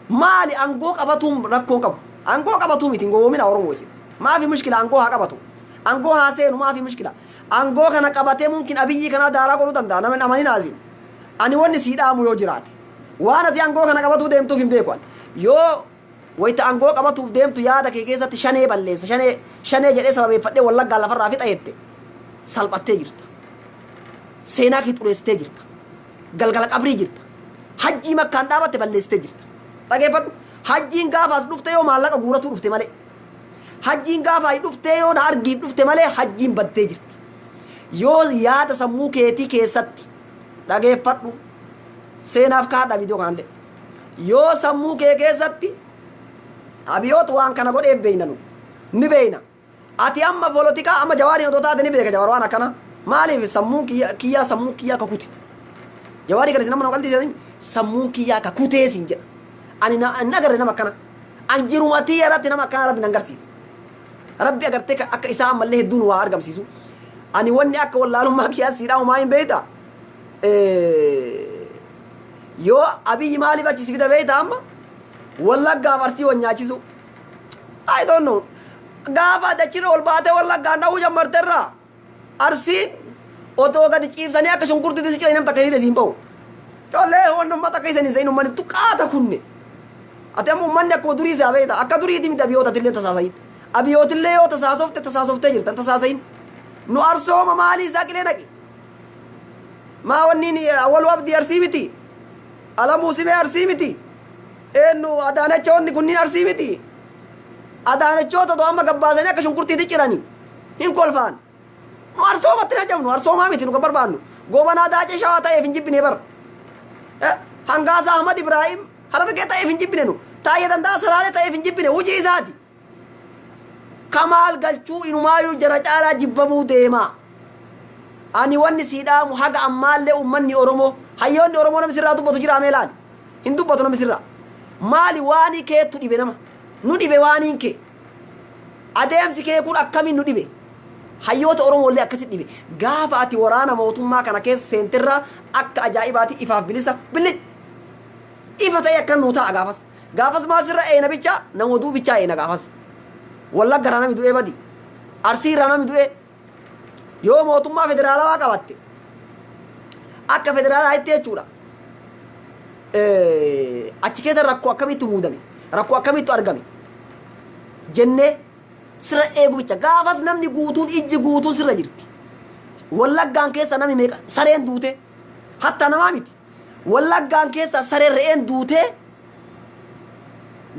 maali angoo qabatuun rakkoon qabu angoo qabatuu miti goomina Oromoo isin maafi mushkila angoo haa qabatu angoo haa seenu maafi mushkila angoo kana qabatee mumkin abiyyi kana daaraa godhuu danda'a namni amanii naasin ani wanni siidhaamu yoo jiraate waan ati angoo kana qabatuu deemtuuf hin beeku yoo wayita angoo qabatuuf deemtu yaada kee keessatti shanee balleessa shanee jedhee sababeeffadhee wallaggaa lafarraa fixa jette salphattee jirta seenaa kee xureessitee jirta galgala qabrii jirta hajjii makkaan dhaabatte balleessitee jirta dhageeffadhu hajjiin gaafa as dhufte yoo maallaqa guuratu dhufte malee hajjiin gaafa ay dhufte yoo na argiif dhufte malee hajjiin baddee jirti yoo yaada sammuu keetii keessatti dhageeffadhu seenaaf kaadha viidiyoo kanallee yoo sammuu kee keessatti abiyoot waan kana godhee beeynanu ni beeyna ati amma politikaa amma Jawaariin odoo taate ni beeka Jawaar waan akkana maaliif sammuun kiyyaa kakute Jawaarii kana sinamma nama qaltii sammuun kiyyaa kakutee siin jedha ani nagarre nama akkana an jirumatii irratti nama akkana rabbi nangarsiif rabbi agartee akka isaa ammallee hedduun waa argamsiisu ani wanni akka wallaalummaa kiyyaa siidhaa umaa hin beeyta yoo abiyyi maaliif achi si fida beeyta amma wallaggaaf arsii wanyaachisu I don't know gaafa dachira ol baate wallaggaan dha'uu jammarterraa arsiin otoo gadi ciibsanii akka shunkurtitti si ciranii nam takka hiriira siin ba'u collee hoon ummata akka isanii sayin ummanni tuqaata kunne ati amma ummanni akkuma durii isaa beeyta akka duriiti miti abiyootatillee tasaasayin abiyootillee yoo tasaasoftee jirtan tasaasayin nu arsooma maalii isaa qilee naqi maa wanniin awwalu abdii arsii miti alamuu simee arsii miti eenyu adaanachoonni kunniin arsii miti adaanachoota too amma gabbaasanii akka shunkurtiitti ciranii hin kolfaan nu arsoomatti na cabnu arsoomaa miti nu ka barbaannu goobanaa daacee shawaa ta'eef hin jibbine bar hangaasaa ahmad ibraahim harargee ta'eef hin jibbine nu taayee danda'a salaalee ta'eef hin jibbine hujii isaati kamaal galchuu inumaayyuu jara caalaa jibbamuu deemaa ani wanni siidhaamu haga ammaallee ummanni oromoo hayyoonni oromoo namni sirraa dubbatu jira ameelaan hin dubbatu namni sirraa maali waanii keettu dhibe nama nu dhibe waaniin kee adeemsi kee kun akkamiin nu dhibe hayyoota oromoollee akkasitti dhibe gaafa ati waraana mootummaa kana keessa seentirraa akka ajaa'ibaati ifaaf bilisa billit ifa ta'e akka nuu ta'a gaafas maasirra eena bichaa nama duubichaa eena gaafas wallaggaraa nami du'ee badi arsiirraa nami du'ee yoo mootummaa federaalawaa qabatte akka federaalaa itti jechuudha achi keessa rakkoo akkamitti muudame rakkoo akkamitti argame jennee sirra eegu bicha gaafas namni guutuun ijji guutuun sirra jirti wallaggaan keessa namni meeqa sareen duute hatta namaa miti wallaggaan keessa sareen re'een duute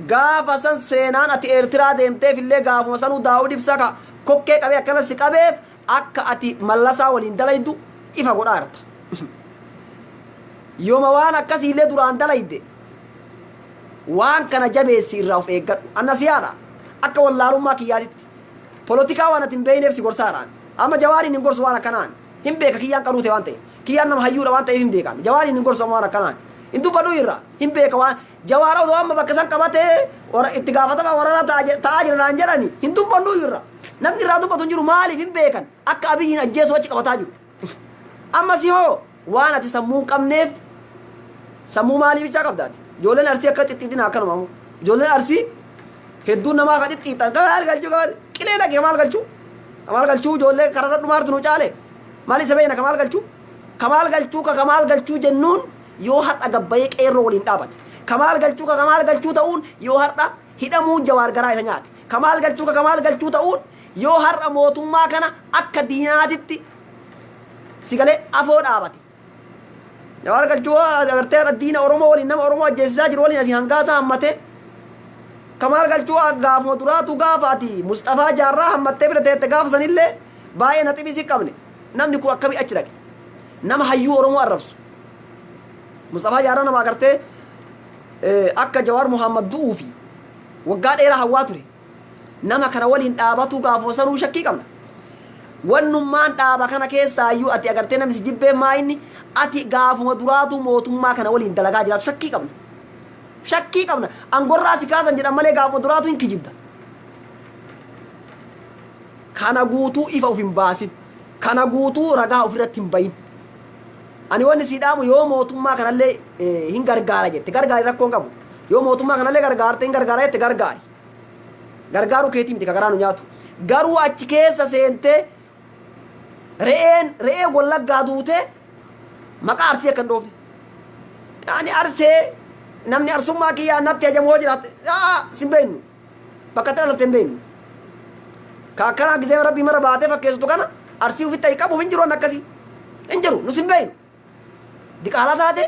gaafa san seenaan ati eertiraa deemteef illee gaafuma sanuu daawud ibsaa ka kokkee qabee akkana si qabeef akka ati mallasaa waliin dalaydu ifa godhaa jirta yooma waan akkasii illee duraan dalayde waan kana jabeessi irraa of eeggadhu anna siyaadha akka wallaalummaa kiyyaatitti polotikaa waan ati hin beeyneef si gorsaadhaan amma jawaariin hin gorsu waan akkanaan hin beeka kiyyaan qaruute waan ta'e kiyyaan nama hayyuudha waan ta'eef hin beekan jawaariin hin gorsu waan akkanaan hin dubbadhu irra hin beeka waan jawaara odoo amma bakka san qabatee itti gaafatama waraana ta'aa jiranaan jedhani hin dubbadhu irra namni irraa dubbatu hin jiru maaliif hin beekan akka abiyyiin ajjeesu achi qabataa jiru amma si hoo waan ati sammuu hin qabneef sammuu maalii bichaa qabdaati ijoolleen arsii akka xixxiitiin akkanuma ammoo ijoolleen arsii hedduun namaa ka xixxiitan kamaal galchuu qilee dhaqee kamaal galchuu ijoollee kararra dhumaartu nu caale maal isa beeyna kamaal galchuu jennuun yoo har'a gabbayee qeerroo waliin dhaabate kamaal galchuu ta'uun yoo har'a hidhamuu jawaar garaa isa nyaate kamaal galchuu ta'uun yoo har'a mootummaa kana akka diinaatitti sigalee afoo dhaabate jawaar galchuu agartee diina oromoo waliin nama oromoo ajjeesisaa jiru waliin asii hangaasaa hammate kamaal galchuu gaafuma duraatu gaafaati mustafaa jaarraa hammattee bira teette gaafa sanillee baay'ee na xibisi qabne namni kun akkamii achi dhaqe nama hayyuu oromoo arrabsu mustafaa jaarraa nama agartee akka jawaar muhammad du'uu fi waggaa dheeraa hawwaa ture nama kana waliin dhaabatu gaafuma sanuu shakkii qabna wannummaan dhaaba kana keessaayyuu ati agartee namni si jibbee maayinni ati gaafuma duraatu mootummaa kana waliin dalagaa jiraatu shakkii qabna angorraa si kaasan jedhan malee gaafuma duraatu hin kijibda kana guutuu ifa of hin baasin kana guutuu ragaa ofirratti hin bayin ani wanni si dhaamu yoo mootummaa kanallee hin gargaara jette gargaari rakkoon qabu yoo mootummaa kanallee gargaarte hin gargaara jette gargaaru keetii miti ka garaa nu nyaatu garuu achi keessa seentee re'ee wallaggaa duute maqaa arsii akka hin dhoofne ani arsee namni arsummaa kiyyaa natti hajamoo jiraatte sin beeknu bakka itti dhalatte hin beeknu ka akkanaa gisee rabbii mara baatee fakkeessutu kana arsii ufitti ta'e qabuuf hin jiru akkasii hin jiru nus hin beeknu diqaalaa taate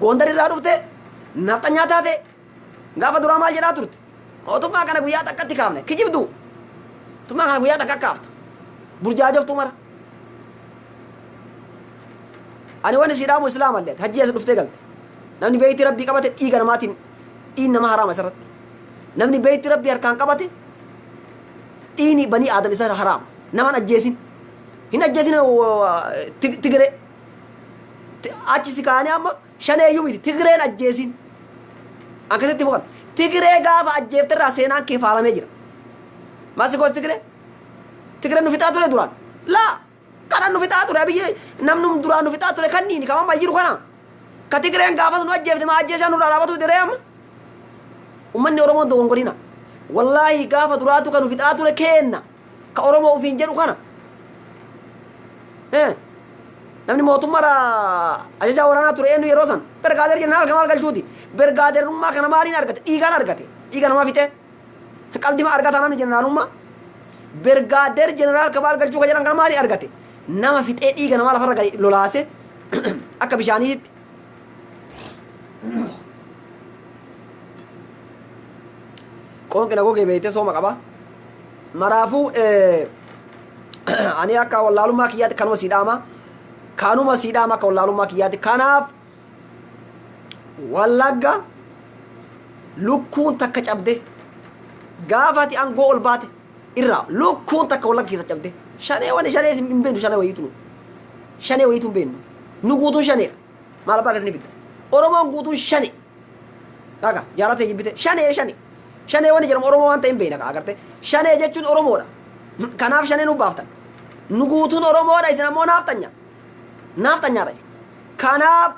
goondar irraa dhufte nafxanyaa taate gaafa duraa maal jedhaa turte mootummaa kana guyyaa takkatti kaafne kijibdu mootummaa kana guyyaa takka kaafta burjaajoftu mara ani wanni siidhaamu islaamallee hajji as dhuftee galte namni beeyti rabbii qabate dhiiga namaatiin dhiin nama haraama isarratti namni beeyti rabbii harkaan qabate dhiini banii aadam isa haraama naman ajjeesin hin ajjeesin tigiree achi si kaanii amma shaneeyyuu miti tigireen ajjeesin akkasitti mukan tigiree gaafa ajjeefterraa seenaan kee faalamee jira maasi gooti tigireen nu fixaa ture duraan laa nu fixaa ture biyye namnum duraan nu fixaa ture kanniini kama majiru kana ka Tigreen gaafas nu ajjeefte ma ajjeesaa nurraa dhaabatu diree amma ummanni Oromoon dogongorina wallahi gaafa duraatu kan nu fixaa ture kenna ka Oromoo ufiin jedhu kana namni mootummaadha ajajaa waraanaa ture eenyu yeroo san Birgaadeer jeneraal Kamaal Galchuuti Birgaadeerummaa kana maaliin argate dhiigaan argate dhiiga namaa fixee qaldima argata namni jeneraalummaa Birgaadeer jeneraal Kamaal Galchuu ka jedhan kana maaliin argate nama fixee dhiiga namaa lafarra gadi lolaase akka bishaaniitti qoonqina gogee beeytee sooma qaba maraafuu ani akka wallaalummaa kiyyaatti kanuma siidhaama akka wallaalummaa kiyyaatti kanaaf wallagga lukkuun takka cabde gaafati angoo ol baate irraa lukkuun takka wallagga keessa cabde shanee hin beenu shanee wayiitu hin beenu nu guutuun shaneedha maal abbaa keessatti fidda Oromoon guutuun shane dhaga jaalatee jibbite shanee wani jedhamu Oromoo waan ta'e hin beena agarte shanee jechuun Oromoodha kanaaf shanee nu baaftan nu guutuun Oromoodha isin ammoo naaftanyaadha isin kanaaf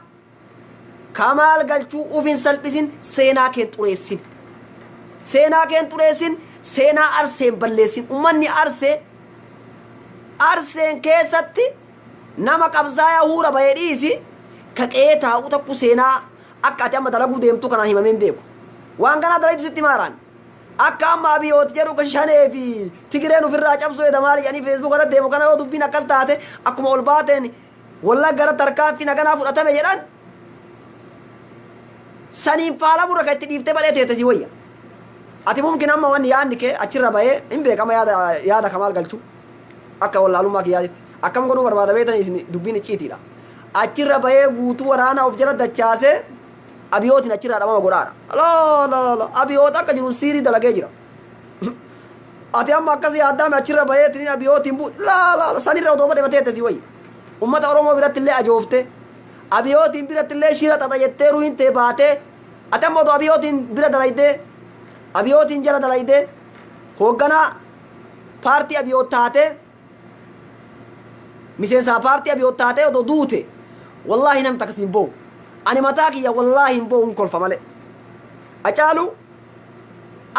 Kamaal Galchuu ufin salphisin seenaa keen xureessin seenaa arseen balleessin ummanni arseen keessatti nama qabsaa'aa huura bahee dhiisi kaqee taa'u takku seenaa akka ati amma dalaguu deemtu kanaan himameen beeku waan kanaa dalaytu sitti maaraan akka amma Abiyoot jedhu ka shanee fi Tigreen ofirraa cabsuu edda maali jedhanii feesbuuk irratti deemu kana yoo dubbiin akkas taate akkuma ol baateen wallagga irratti tarkaanfii naganaa fudhatame jedhan saniin faala burra ka itti dhiiftee balee teete si wayya ati mumkin amma wanni yaadni kee achirra bahee hin beekama yaada Kamaal Galchuu akka wallaalummaa kiyyaatitti akkam godhuu barbaada beetan isin dubbiin icciitiidha achirra bahee guutuu waraana of jala dachaasee Abiyootiin achirraa dhabama godhaadha Abiyoot akka jiru siirii dalagee jira ati amma akkas yaaddaame achirra baheetiin Abiyootiin sanirra otoo badhe mateette si wayya ummata Oromoo biratti illee ajoofte Abiyootiin biratti illee shira xaxa jettee ruhin tee baatee ati amma otoo Abiyootiin bira dalaydee Abiyootiin jala dalaydee hoogganaa paartii Abiyoot taatee miseensaa paartii Abiyoot taatee otoo duute wallahi namni takkas hin bo'u ani mataa kiyya wallahi hin bo'u hin kolfa malee Hacaaluu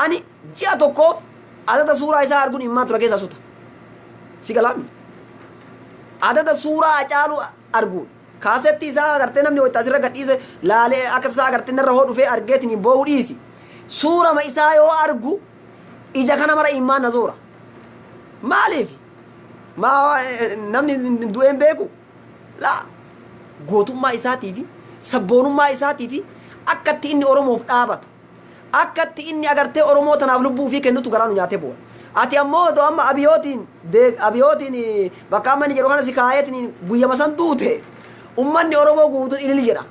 ani ji'a tokkoof adada suuraa isaa arguun immaa ture keessaa suta si galaami adada suuraa Hacaaluu arguun kaasetti isaa agartee namni wayita asirra gadhiise laalee akka isaa agartee narra hoo dhufee argeetiin hin bo'uu dhiisi suurama isaa yoo argu ija kana mara immaan na zoora maaliif namni du'een beeku laa gootummaa isaatii fi sabboonummaa isaatii fi akkatti inni Oromoof dhaabatu akkatti inni agartee Oromoo tanaaf lubbuu fi kennutu garaa nu nyaatee bu'a ati ammoo otoo amma Abiyootiin bakka amma inni jedhu kana si kaayeetiin guyyama san duute ummanni Oromoo guutuun ilili jedha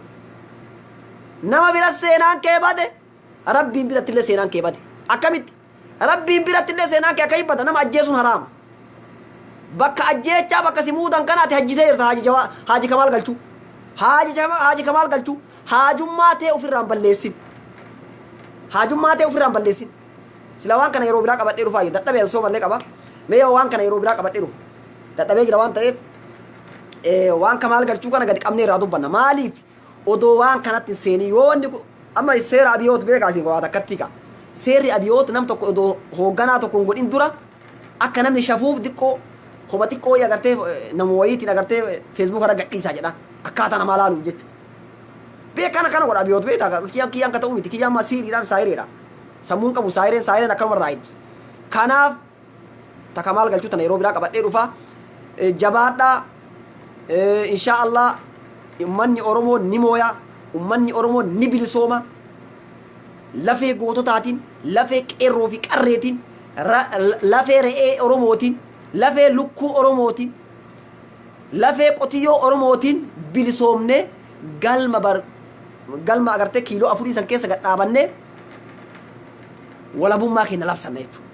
nama bira seenaan kee bade rabbiin biratti illee seenaan kee bade akkamitti rabbiin biratti illee seenaan kee akka hibbata nama ajjeesuun haraama bakka ajjeechaa bakka si muudan kana ati hajjitee jirta Haaji Kamaal Galchuu Haaji Kamaal Galchuu haajummaa ta'e ofirraan balleessin sila waan kana yeroo biraa qabadhee dhufaa dadhabee soo mallee qaba mee waan kana yeroo biraa qabadhee dhufa dadhabee jira waan ta'eef waan Kamaal Galchuu kana gadi qabnee irraa dubbanna maaliif odoo waan kanatti seenii yoo inni amma seera Abiyoot beekaa isin waa takkatti ka seerri Abiyoot nam tokko odoo hoogganaa tokko hin godhin dura akka namni shafuuf xiqqoo homa xiqqoo agartee nama wayiitiin agartee feesbuuk irra gadhiisaa jedha akkaataa namaa laaluuf jecha beekana kana godha Abiyoot beektaa kiyyaan ka ta'u miti kiyyaan maa siiriidhaan saayireedha sammuun qabu saayireen akkanuma irraa itti kanaaf ta Kamaal Galchuu tana yeroo biraa qabadhee dhufa jabaadhaa inshaa Allah ummanni Oromoo ni mooya ummanni Oromoo ni bilisooma lafee goototaatiin lafee qeerroo fi qarreetiin lafee re'ee Oromootiin lafee lukkuu Oromootiin lafee qotiyyoo Oromootiin bilisoomnee galma agartee kiiloo 4 san keessa gad dhaabannee walabummaa keenya labsanna jechuudha